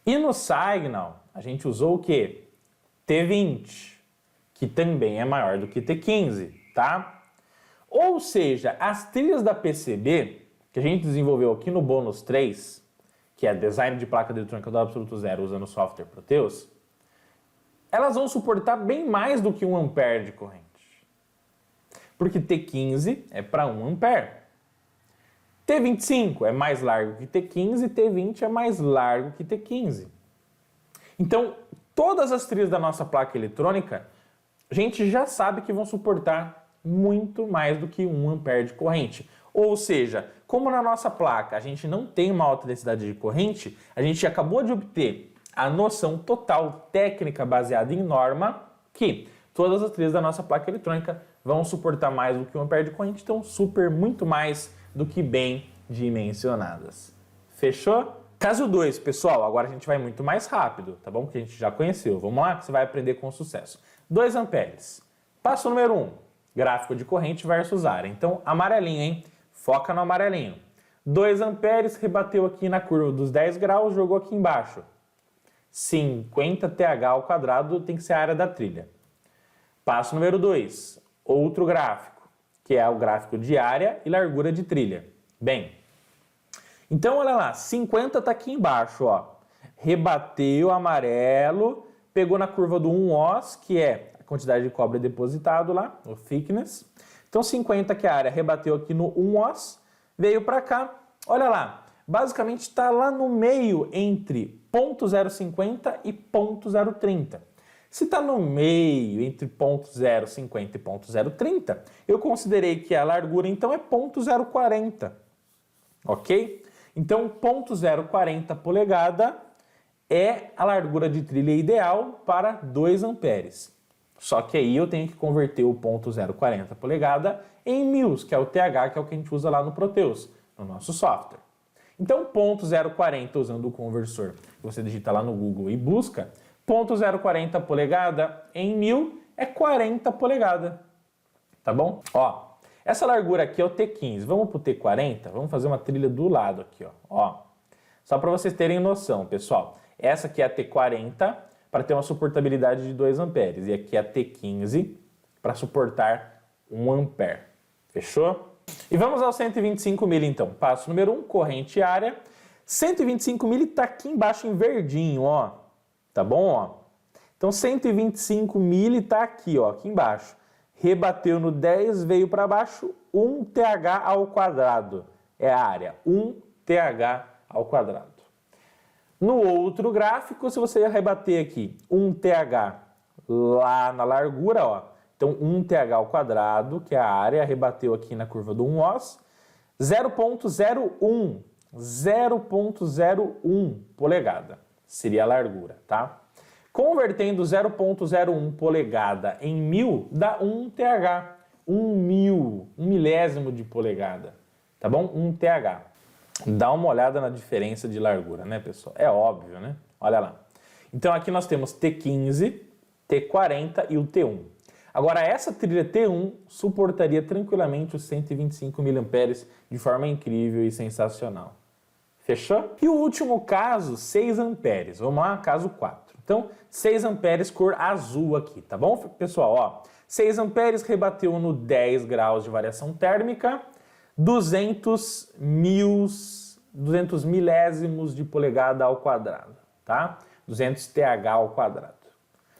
E no Signal a gente usou o quê? T20, que também é maior do que T15, tá? Ou seja, as trilhas da PCB, que a gente desenvolveu aqui no Bônus 3, que é design de placa de eletrônica do absoluto zero usando o software Proteus, elas vão suportar bem mais do que 1 ampere de corrente. Porque T15 é para 1 ampere. T25 é mais largo que T15 e T20 é mais largo que T15. Então, todas as trilhas da nossa placa eletrônica, a gente já sabe que vão suportar muito mais do que 1 ampere de corrente. Ou seja, como na nossa placa a gente não tem uma alta densidade de corrente, a gente acabou de obter a noção total técnica baseada em norma que todas as trilhas da nossa placa eletrônica vão suportar mais do que 1 ampere de corrente, então muito mais do que bem dimensionadas. Fechou? Caso 2, pessoal, agora a gente vai muito mais rápido, tá bom? Porque a gente já conheceu. Vamos lá que você vai aprender com sucesso. 2 amperes. Passo número 1, gráfico de corrente versus área. Então, amarelinho, hein? Foca no amarelinho. 2 amperes, rebateu aqui na curva dos 10 graus, jogou aqui embaixo. 50 TH ao quadrado tem que ser a área da trilha. Passo número 2, outro gráfico, que é o gráfico de área e largura de trilha. Bem, então olha lá, 50 está aqui embaixo, ó. Rebateu amarelo, pegou na curva do 1os, que é a quantidade de cobre depositado lá, o thickness. Então 50 que é a área, rebateu aqui no 1os, veio para cá, olha lá, basicamente está lá no meio entre 0,050 e 0,030. Se está no meio entre 0,050 e 0,030, eu considerei que a largura então é 0,040, ok? Então 0,040 polegada é a largura de trilha ideal para 2 amperes. Só que aí eu tenho que converter o 0,040 polegada em mils, que é o TH, que é o que a gente usa lá no Proteus, no nosso software. Então 0,040 usando o conversor, você digita lá no Google e busca, 0,040 polegada em 1000 é 40 polegadas, tá bom? Ó, essa largura aqui é o T15, vamos para o T40, vamos fazer uma trilha do lado aqui, ó. Só para vocês terem noção, pessoal, essa aqui é a T40 para ter uma suportabilidade de 2 amperes e aqui é a T15 para suportar 1 ampere, fechou? E vamos ao 125 mili então, passo número 1, corrente área, 125 mili está aqui embaixo em verdinho, ó. Tá bom, ó? Então 125 mili está aqui, ó, aqui embaixo. Rebateu no 10, veio para baixo, 1 TH ao quadrado. É a área, 1 TH ao quadrado. No outro gráfico, se você rebater aqui 1 TH lá na largura, ó. Então 1 TH ao quadrado, que é a área, rebateu aqui na curva do 1os, 0,01, 0,01 polegada. Seria a largura, tá? Convertendo 0,01 polegada em 1000 dá 1 TH. 1 milésimo de polegada, tá bom? 1 TH. Dá uma olhada na diferença de largura, né, pessoal? É óbvio, né? Olha lá. Então aqui nós temos T15, T40 e o T1. Agora essa trilha T1 suportaria tranquilamente os 125 mA de forma incrível e sensacional. Fechou? E o último caso, 6 amperes. Vamos lá, caso 4. Então, 6 amperes cor azul aqui, tá bom, pessoal? Ó, 6 amperes rebateu no 10 graus de variação térmica, 200 milésimos de polegada ao quadrado, tá? 200 TH ao quadrado.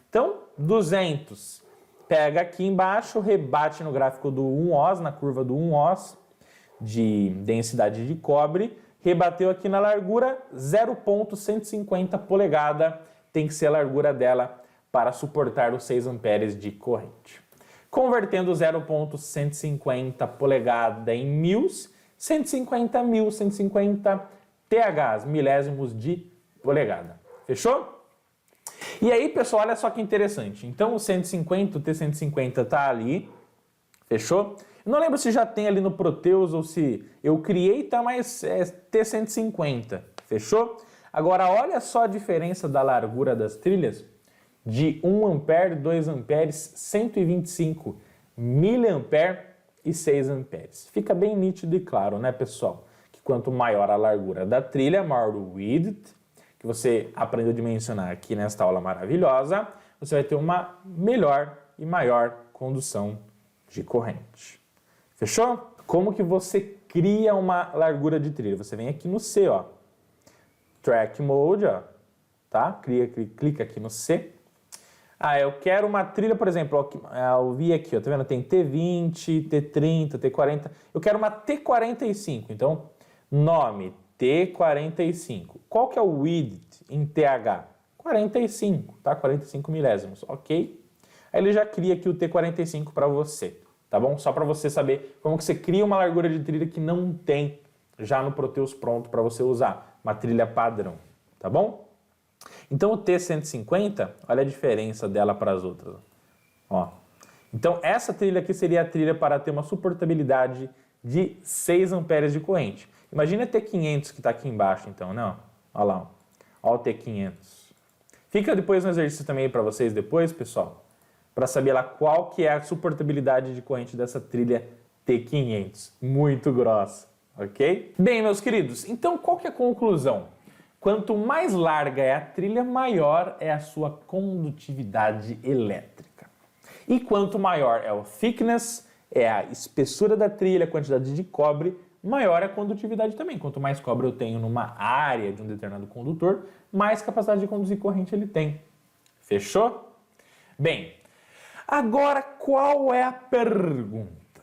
Então, 200 pega aqui embaixo, rebate no gráfico do 1os, na curva do 1os, de densidade de cobre, rebateu aqui na largura, 0,150 polegada, tem que ser a largura dela para suportar os 6 amperes de corrente. Convertendo 0,150 polegada em mils, 150 mil, 150 THs, milésimos de polegada. Fechou? E aí, pessoal, olha só que interessante. Então, o 150, o T150 está ali, fechou? Eu não lembro se já tem ali no Proteus ou se eu criei, tá, mas é T150, fechou? Agora, olha só a diferença da largura das trilhas de 1 ampere, 2 amperes, 125 miliampere e 6 amperes. Fica bem nítido e claro, né, pessoal? Que quanto maior a largura da trilha, maior o width, que você aprendeu a dimensionar aqui nesta aula maravilhosa, você vai ter uma melhor e maior condução de corrente. Fechou? Como que você cria uma largura de trilha? Você vem aqui no C, ó. Track Mode, ó. Tá? Clica aqui no C. Ah, eu quero uma trilha, por exemplo, eu vi aqui, ó, tá vendo? Tem T20, T30, T40. Eu quero uma T45, então, nome, T45. Qual que é o width em TH? 45, tá? 45 milésimos, ok? Aí ele já cria aqui o T45 para você, tá bom? Só para você saber como que você cria uma largura de trilha que não tem já no Proteus pronto para você usar, uma trilha padrão, tá bom? Então o T150, olha a diferença dela para as outras. Ó. Então essa trilha aqui seria a trilha para ter uma suportabilidade de 6 amperes de corrente. Imagina a T500 que está aqui embaixo então, né? Olha lá, ó o T500. Fica depois no exercício também para vocês depois, pessoal, para saber lá qual que é a suportabilidade de corrente dessa trilha T500. Muito grossa, ok? Bem, meus queridos, então qual que é a conclusão? Quanto mais larga é a trilha, maior é a sua condutividade elétrica. E quanto maior é o thickness, é a espessura da trilha, a quantidade de cobre, maior é a condutividade também. Quanto mais cobre eu tenho numa área de um determinado condutor, mais capacidade de conduzir corrente ele tem. Fechou? Bem, agora qual é a pergunta?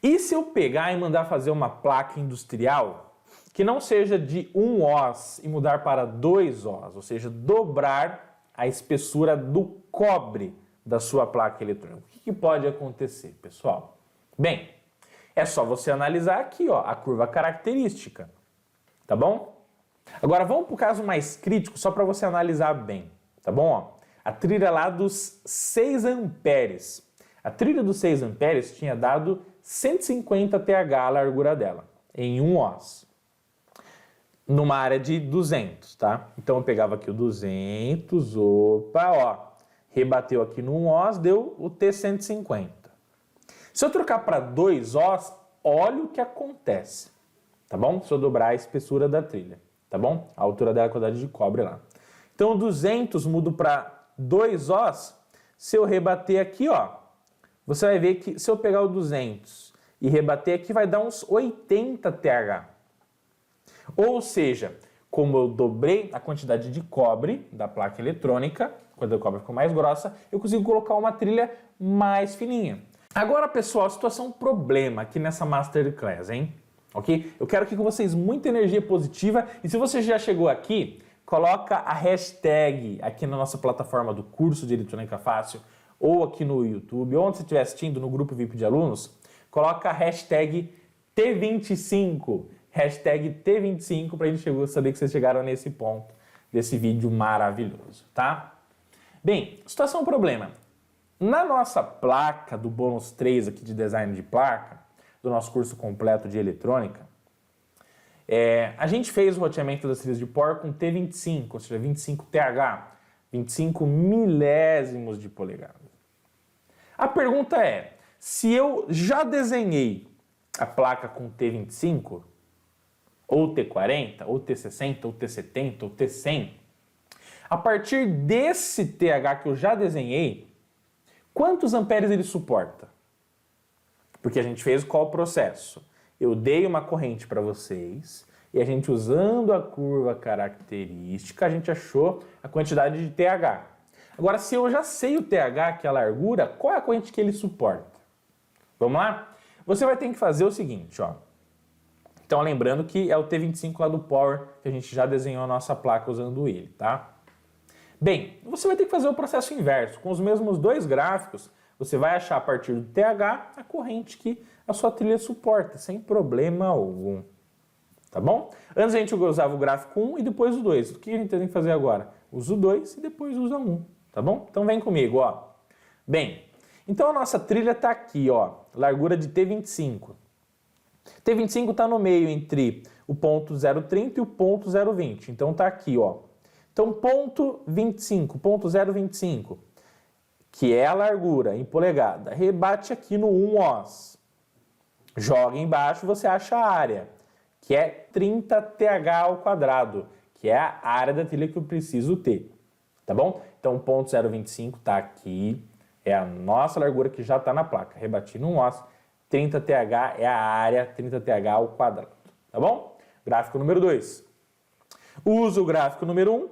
E se eu pegar e mandar fazer uma placa industrial que não seja de 1 oz e mudar para 2 oz, ou seja, dobrar a espessura do cobre da sua placa eletrônica? O que pode acontecer, pessoal? Bem, é só você analisar aqui, ó, a curva característica, tá bom? Agora vamos para o caso mais crítico, só para você analisar bem, tá bom? Ó, a trilha lá dos 6 amperes. A trilha dos 6 amperes tinha dado 150 TH a largura dela, em 1 oz. Numa área de 200, tá? Então eu pegava aqui o 200, opa, ó, rebateu aqui no 1 oz, deu o T150. Se eu trocar para 2 oz, olha o que acontece, tá bom? Se eu dobrar a espessura da trilha, tá bom? A altura dela, a quantidade de cobre lá. Então o 200 mudo para 2 oz, se eu rebater aqui, ó, você vai ver que se eu pegar o 200 e rebater aqui, vai dar uns 80 TH. Ou seja, como eu dobrei a quantidade de cobre da placa eletrônica, quando a cobre ficou mais grossa, eu consigo colocar uma trilha mais fininha. Agora, pessoal, situação problema aqui nessa Masterclass, hein? Ok? Eu quero aqui com vocês muita energia positiva e se você já chegou aqui, coloca a hashtag aqui na nossa plataforma do curso de Eletrônica Fácil ou aqui no YouTube, ou onde você estiver assistindo no grupo VIP de alunos, coloca a hashtag T25. Hashtag T25 para a gente saber que vocês chegaram nesse ponto desse vídeo maravilhoso, tá? Bem, situação problema. Na nossa placa do bônus 3 aqui de design de placa, do nosso curso completo de eletrônica, a gente fez o roteamento das trilhas de power com T25, ou seja, 25 TH, 25 milésimos de polegada. A pergunta é, se eu já desenhei a placa com T25, ou T40, ou T60, ou T70, ou T100, a partir desse TH que eu já desenhei, quantos amperes ele suporta? Porque a gente fez qual processo? Eu dei uma corrente para vocês e a gente usando a curva característica, a gente achou a quantidade de TH. Agora, se eu já sei o TH, que é a largura, qual é a corrente que ele suporta? Vamos lá? Você vai ter que fazer o seguinte, ó. Então, lembrando que é o T25 lá do Power, que a gente já desenhou a nossa placa usando ele, tá? Bem, você vai ter que fazer o processo inverso. Com os mesmos dois gráficos, você vai achar a partir do TH a corrente que a sua trilha suporta, sem problema algum. Tá bom? Antes a gente usava o gráfico 1 e depois o 2. O que a gente tem que fazer agora? Usa o 2 e depois usa o 1, tá bom? Então vem comigo, ó. Bem, então a nossa trilha está aqui, ó, largura de T25. T25 está no meio entre o ponto 0,30 e o ponto 0,20. Então está aqui, ó. Então ponto 25, ponto 0,25, que é a largura em polegada, rebate aqui no 1 oz. Joga embaixo, você acha a área, que é 30 TH ao quadrado, que é a área da trilha que eu preciso ter. Tá bom? Então ponto 0,25 está aqui, é a nossa largura que já está na placa. Rebati no 1 oz, 30TH é a área 30TH ao quadrado, tá bom? Gráfico número 2. Uso o gráfico número 1,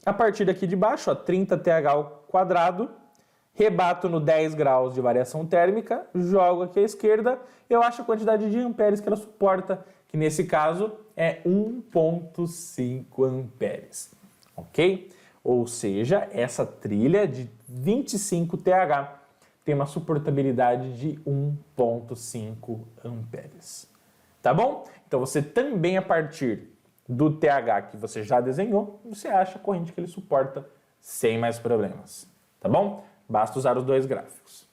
a partir daqui de baixo, ó, 30TH ao quadrado, rebato no 10 graus de variação térmica, jogo aqui à esquerda, eu acho a quantidade de amperes que ela suporta, que nesse caso é 1,5 amperes, ok? Ou seja, essa trilha de 25TH tem uma suportabilidade de 1,5 amperes, tá bom? Então você também, a partir do TH que você já desenhou, você acha a corrente que ele suporta sem mais problemas, tá bom? Basta usar os dois gráficos.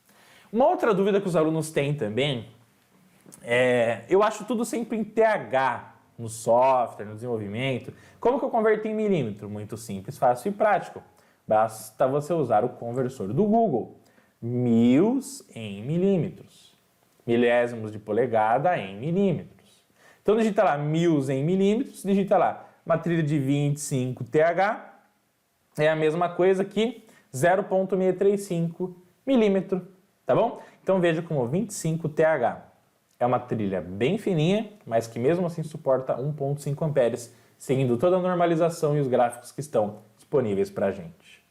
Uma outra dúvida que os alunos têm também eu acho tudo sempre em TH, no software, no desenvolvimento. Como que eu converto em milímetro? Muito simples, fácil e prático. Basta você usar o conversor do Google. Mils em milímetros. Milésimos de polegada em milímetros. Então digita lá mils em milímetros, digita lá uma trilha de 25TH, é a mesma coisa que 0,635 milímetro, tá bom? Então veja como 25TH é uma trilha bem fininha, mas que mesmo assim suporta 1,5 amperes, seguindo toda a normalização e os gráficos que estão disponíveis para a gente.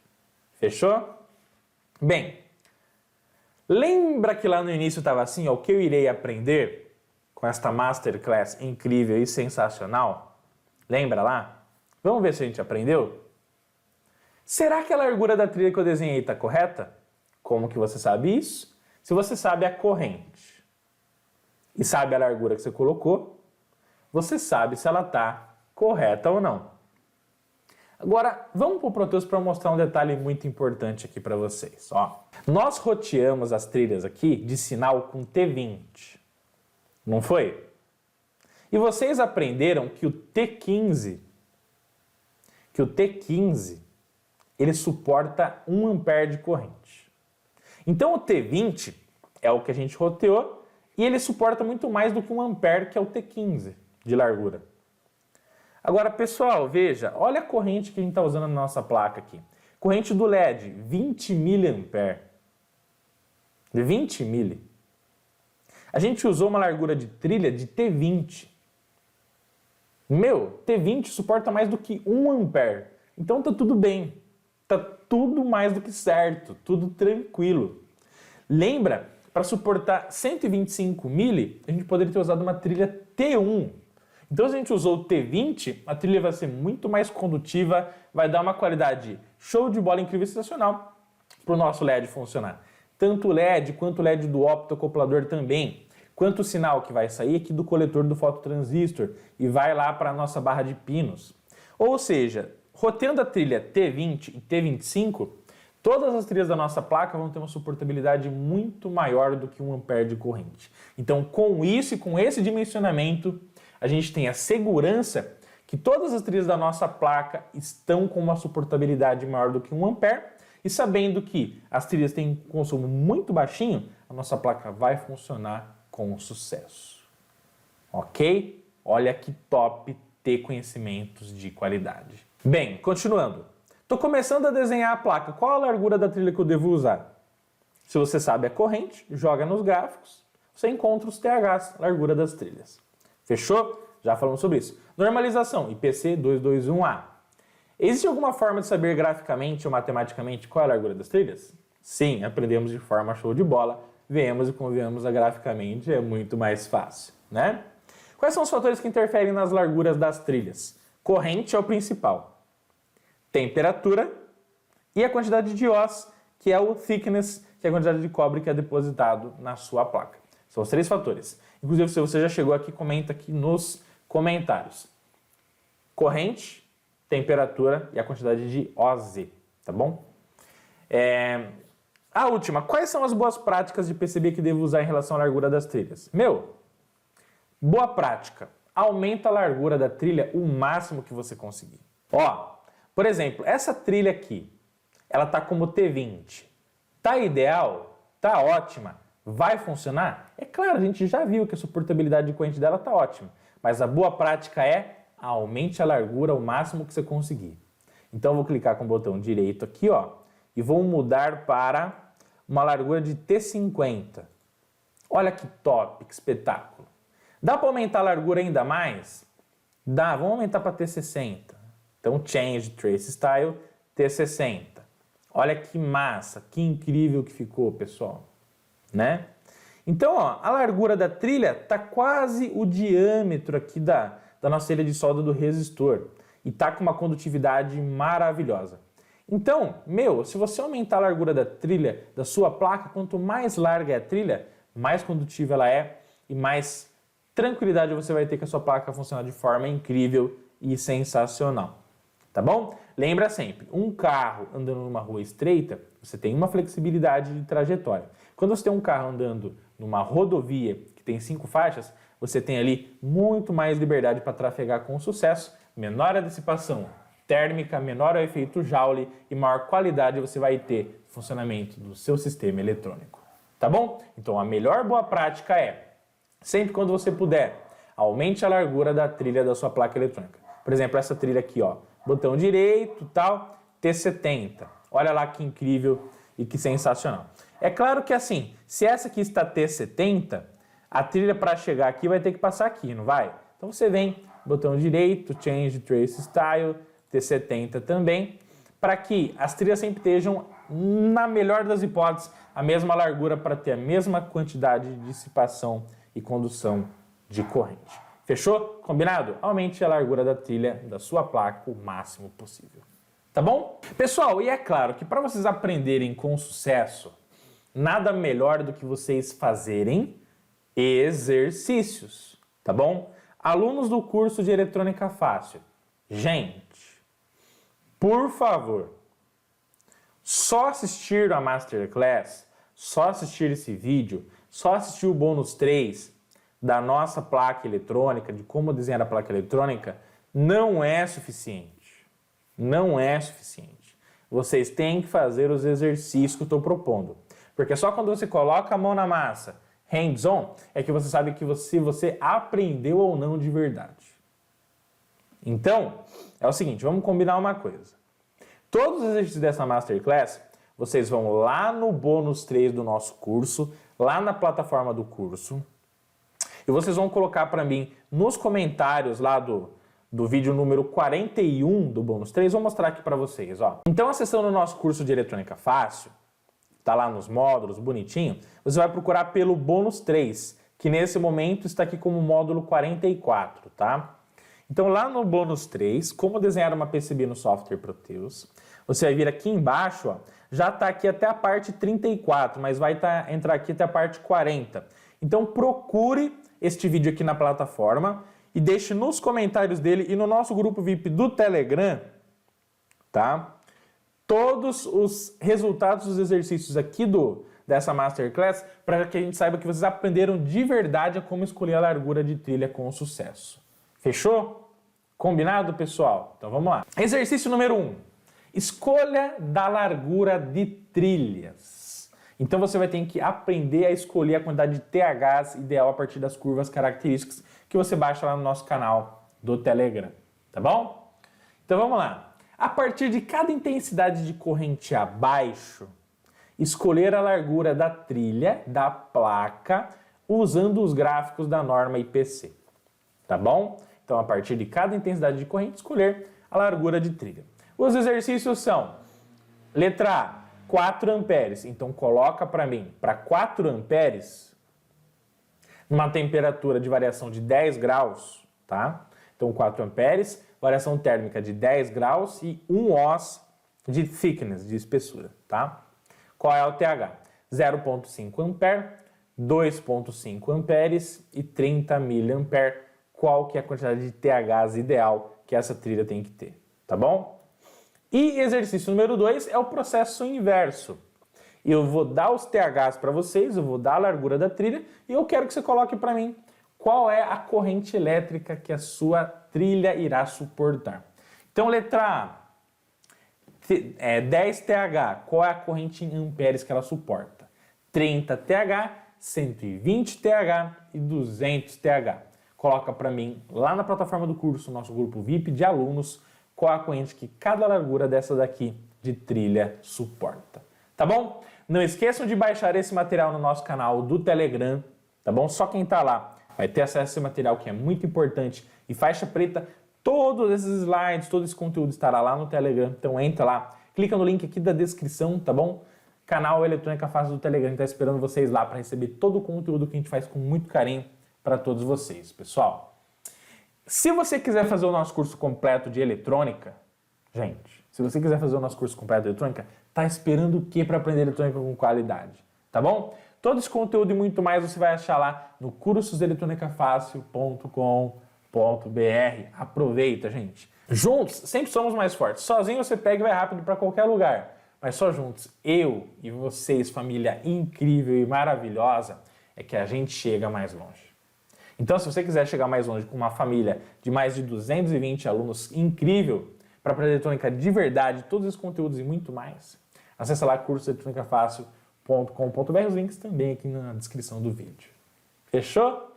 Fechou? Bem, lembra que lá no início estava assim, ó, o que eu irei aprender com esta Masterclass incrível e sensacional? Lembra lá? Vamos ver se a gente aprendeu? Será que a largura da trilha que eu desenhei está correta? Como que você sabe isso? Se você sabe a corrente e sabe a largura que você colocou, você sabe se ela está correta ou não. Agora, vamos para o Proteus para mostrar um detalhe muito importante aqui para vocês. Ó, nós roteamos as trilhas aqui de sinal com T20, não foi? E vocês aprenderam que o T15, ele suporta 1 ampere de corrente. Então o T20 é o que a gente roteou e ele suporta muito mais do que 1 ampere, que é o T15 de largura. Agora, pessoal, veja, olha a corrente que a gente está usando na nossa placa aqui. Corrente do LED, 20 mA. 20 mA. A gente usou uma largura de trilha de T20. T20 suporta mais do que 1 ampere. Então tá tudo bem. Tá tudo mais do que certo, tudo tranquilo. Lembra, para suportar 125 mili, a gente poderia ter usado uma trilha T1. Então, se a gente usou o T20, a trilha vai ser muito mais condutiva, vai dar uma qualidade show de bola, incrível e sensacional para o nosso LED funcionar. Tanto o LED quanto o LED do optoacoplador também, quanto o sinal que vai sair aqui do coletor do fototransistor e vai lá para a nossa barra de pinos. Ou seja, roteando a trilha T20 e T25, todas as trilhas da nossa placa vão ter uma suportabilidade muito maior do que 1 ampere de corrente. Então, com isso e com esse dimensionamento, a gente tem a segurança que todas as trilhas da nossa placa estão com uma suportabilidade maior do que 1 ampere, e sabendo que as trilhas têm um consumo muito baixinho, a nossa placa vai funcionar com sucesso. Ok? Olha que top ter conhecimentos de qualidade. Bem, continuando. Estou começando a desenhar a placa. Qual a largura da trilha que eu devo usar? Se você sabe a corrente, joga nos gráficos, você encontra os THs, largura das trilhas. Fechou? Já falamos sobre isso. Normalização, IPC 221A. Existe alguma forma de saber graficamente ou matematicamente qual é a largura das trilhas? Sim, aprendemos de forma show de bola. Vemos e convenhamos graficamente, é muito mais fácil, né? Quais são os fatores que interferem nas larguras das trilhas? Corrente é o principal. Temperatura e a quantidade de O's, que é o thickness, que é a quantidade de cobre que é depositado na sua placa. São os 3 fatores. Inclusive, se você já chegou aqui, comenta aqui nos comentários. Corrente, temperatura e a quantidade de OZ, tá bom? A última, quais são as boas práticas de PCB que devo usar em relação à largura das trilhas? Boa prática, aumenta a largura da trilha o máximo que você conseguir. Ó, por exemplo, essa trilha aqui, ela tá como T20. Tá ideal? Tá ótima? Vai funcionar? É claro, a gente já viu que a suportabilidade de corrente dela tá ótima, mas a boa prática é aumente a largura o máximo que você conseguir. Então eu vou clicar com o botão direito aqui, ó, e vou mudar para uma largura de T50. Olha que top, que espetáculo. Dá para aumentar a largura ainda mais? Dá, vamos aumentar para T60. Então, Change Trace Style, T60. Olha que massa, que incrível que ficou, pessoal. Né? Então, ó, a largura da trilha está quase o diâmetro aqui da nossa telha de solda do resistor. E está com uma condutividade maravilhosa. Então, se você aumentar a largura da trilha da sua placa, quanto mais larga é a trilha, mais condutível ela é e mais tranquilidade você vai ter que a sua placa funcionar de forma incrível e sensacional. Tá bom? Lembra sempre, um carro andando numa rua estreita, você tem uma flexibilidade de trajetória. Quando você tem um carro andando numa rodovia que tem 5 faixas, você tem ali muito mais liberdade para trafegar com sucesso, menor a dissipação térmica, menor o efeito Joule e maior qualidade você vai ter no funcionamento do seu sistema eletrônico. Tá bom? Então a melhor boa prática é, sempre quando você puder, aumente a largura da trilha da sua placa eletrônica. Por exemplo, essa trilha aqui, ó, botão direito, tal, T70. Olha lá que incrível e que sensacional. É claro que assim, se essa aqui está T70, a trilha para chegar aqui vai ter que passar aqui, não vai? Então você vem, botão direito, Change Trace Style, T70 também, para que as trilhas sempre estejam, na melhor das hipóteses, a mesma largura para ter a mesma quantidade de dissipação e condução de corrente. Fechou? Combinado? Aumente a largura da trilha da sua placa o máximo possível. Tá bom? Pessoal, e é claro que para vocês aprenderem com sucesso, nada melhor do que vocês fazerem exercícios, tá bom? Alunos do curso de Eletrônica Fácil, gente, por favor, só assistir a Masterclass, só assistir esse vídeo, só assistir o bônus 3 da nossa placa eletrônica, de como desenhar a placa eletrônica, não é suficiente. Não é suficiente. Vocês têm que fazer os exercícios que eu estou propondo. Porque só quando você coloca a mão na massa, hands-on, é que você sabe que você aprendeu ou não de verdade. Então, é o seguinte, vamos combinar uma coisa. Todos os exercícios dessa Masterclass, vocês vão lá no bônus 3 do nosso curso, lá na plataforma do curso, e vocês vão colocar para mim nos comentários lá do vídeo número 41 do bônus 3, vou mostrar aqui para vocês, ó. Então, acessando o nosso curso de Eletrônica Fácil, tá lá nos módulos, bonitinho, você vai procurar pelo bônus 3, que nesse momento está aqui como módulo 44, tá? Então, lá no bônus 3, como desenhar uma PCB no software Proteus, você vai vir aqui embaixo, ó, já está aqui até a parte 34, mas vai entrar aqui até a parte 40. Então, procure este vídeo aqui na plataforma e deixe nos comentários dele e no nosso grupo VIP do Telegram, tá? Todos os resultados dos exercícios aqui dessa Masterclass, para que a gente saiba que vocês aprenderam de verdade a como escolher a largura de trilha com sucesso. Fechou? Combinado, pessoal? Então vamos lá. Exercício número 1. Escolha da largura de trilhas. Então você vai ter que aprender a escolher a quantidade de THs ideal a partir das curvas características que você baixa lá no nosso canal do Telegram. Tá bom? Então vamos lá. A partir de cada intensidade de corrente abaixo, escolher a largura da trilha da placa usando os gráficos da norma IPC. Tá bom? Então, a partir de cada intensidade de corrente, escolher a largura de trilha. Os exercícios são, letra A, 4 amperes. Então, coloca para mim, para 4 amperes, numa temperatura de variação de 10 graus, tá? Então, 4 amperes, variação térmica de 10 graus e 1 oz de thickness, de espessura, tá? Qual é o TH? 0,5 ampere, 2,5 amperes e 30 miliampere. Qual que é a quantidade de THs ideal que essa trilha tem que ter, tá bom? E exercício número 2 é o processo inverso. Eu vou dar os THs para vocês, eu vou dar a largura da trilha e eu quero que você coloque para mim qual é a corrente elétrica que a sua trilha irá suportar. Então, letra A, 10 TH, qual é a corrente em amperes que ela suporta? 30 TH, 120 TH e 200 TH. Coloca para mim, lá na plataforma do curso, nosso grupo VIP de alunos, qual a corrente que cada largura dessa daqui de trilha suporta. Tá bom? Não esqueçam de baixar esse material no nosso canal do Telegram, tá bom? Só quem tá lá vai ter acesso a esse material que é muito importante. E faixa preta, todos esses slides, todo esse conteúdo estará lá no Telegram. Então entra lá, clica no link aqui da descrição, tá bom? Canal Eletrônica Fácil do Telegram tá esperando vocês lá para receber todo o conteúdo que a gente faz com muito carinho para todos vocês, pessoal. Se você quiser fazer o nosso curso completo de eletrônica, gente, se você quiser fazer o nosso curso completo de eletrônica, tá esperando o que para aprender eletrônica com qualidade, tá bom? Todo esse conteúdo e muito mais você vai achar lá no cursoseletronicafácil.com.br. Aproveita, gente. Juntos, sempre somos mais fortes. Sozinho você pega e vai rápido para qualquer lugar. Mas só juntos, eu e vocês, família incrível e maravilhosa, é que a gente chega mais longe. Então, se você quiser chegar mais longe com uma família de mais de 220 alunos incrível, para aprender eletrônica de verdade, todos os conteúdos e muito mais, acesse lá cursoseletronicafácil.com.br, os links também aqui na descrição do vídeo. Fechou?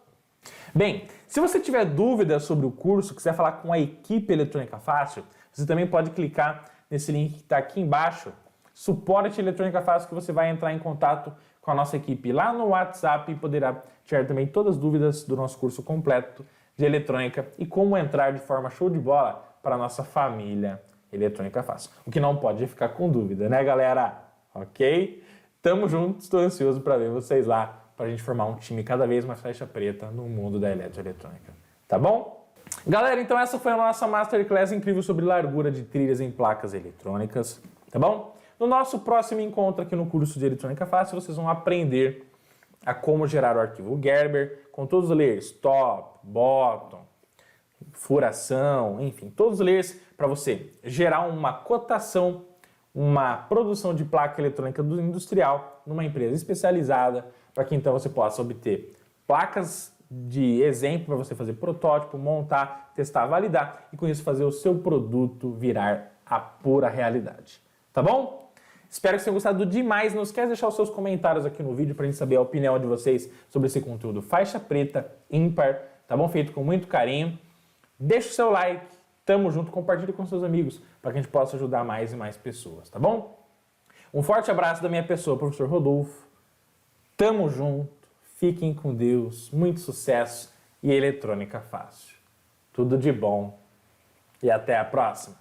Bem, se você tiver dúvidas sobre o curso, quiser falar com a equipe Eletrônica Fácil, você também pode clicar nesse link que está aqui embaixo, Suporte Eletrônica Fácil, que você vai entrar em contato com a nossa equipe lá no WhatsApp e poderá tirar também todas as dúvidas do nosso curso completo de eletrônica e como entrar de forma show de bola para a nossa família Eletrônica Fácil. O que não pode é ficar com dúvida, né, galera? Ok? Tamo junto, estou ansioso para ver vocês lá, para a gente formar um time cada vez mais faixa preta no mundo da eletroeletrônica. Tá bom? Galera, então essa foi a nossa Masterclass incrível sobre largura de trilhas em placas eletrônicas, tá bom? No nosso próximo encontro aqui no curso de Eletrônica Fácil, vocês vão aprender a como gerar o arquivo Gerber com todos os layers, top, bottom, furação, enfim, todos os layers para você gerar uma cotação, uma produção de placa eletrônica industrial numa empresa especializada, para que então você possa obter placas de exemplo para você fazer protótipo, montar, testar, validar e com isso fazer o seu produto virar a pura realidade. Tá bom? Espero que vocês tenham gostado demais. Não esquece de deixar os seus comentários aqui no vídeo para a gente saber a opinião de vocês sobre esse conteúdo faixa preta, ímpar, tá bom? Feito com muito carinho. Deixa o seu like, tamo junto, compartilhe com seus amigos para que a gente possa ajudar mais e mais pessoas, tá bom? Um forte abraço da minha pessoa, professor Rodolfo. Tamo junto, fiquem com Deus, muito sucesso e eletrônica fácil. Tudo de bom e até a próxima.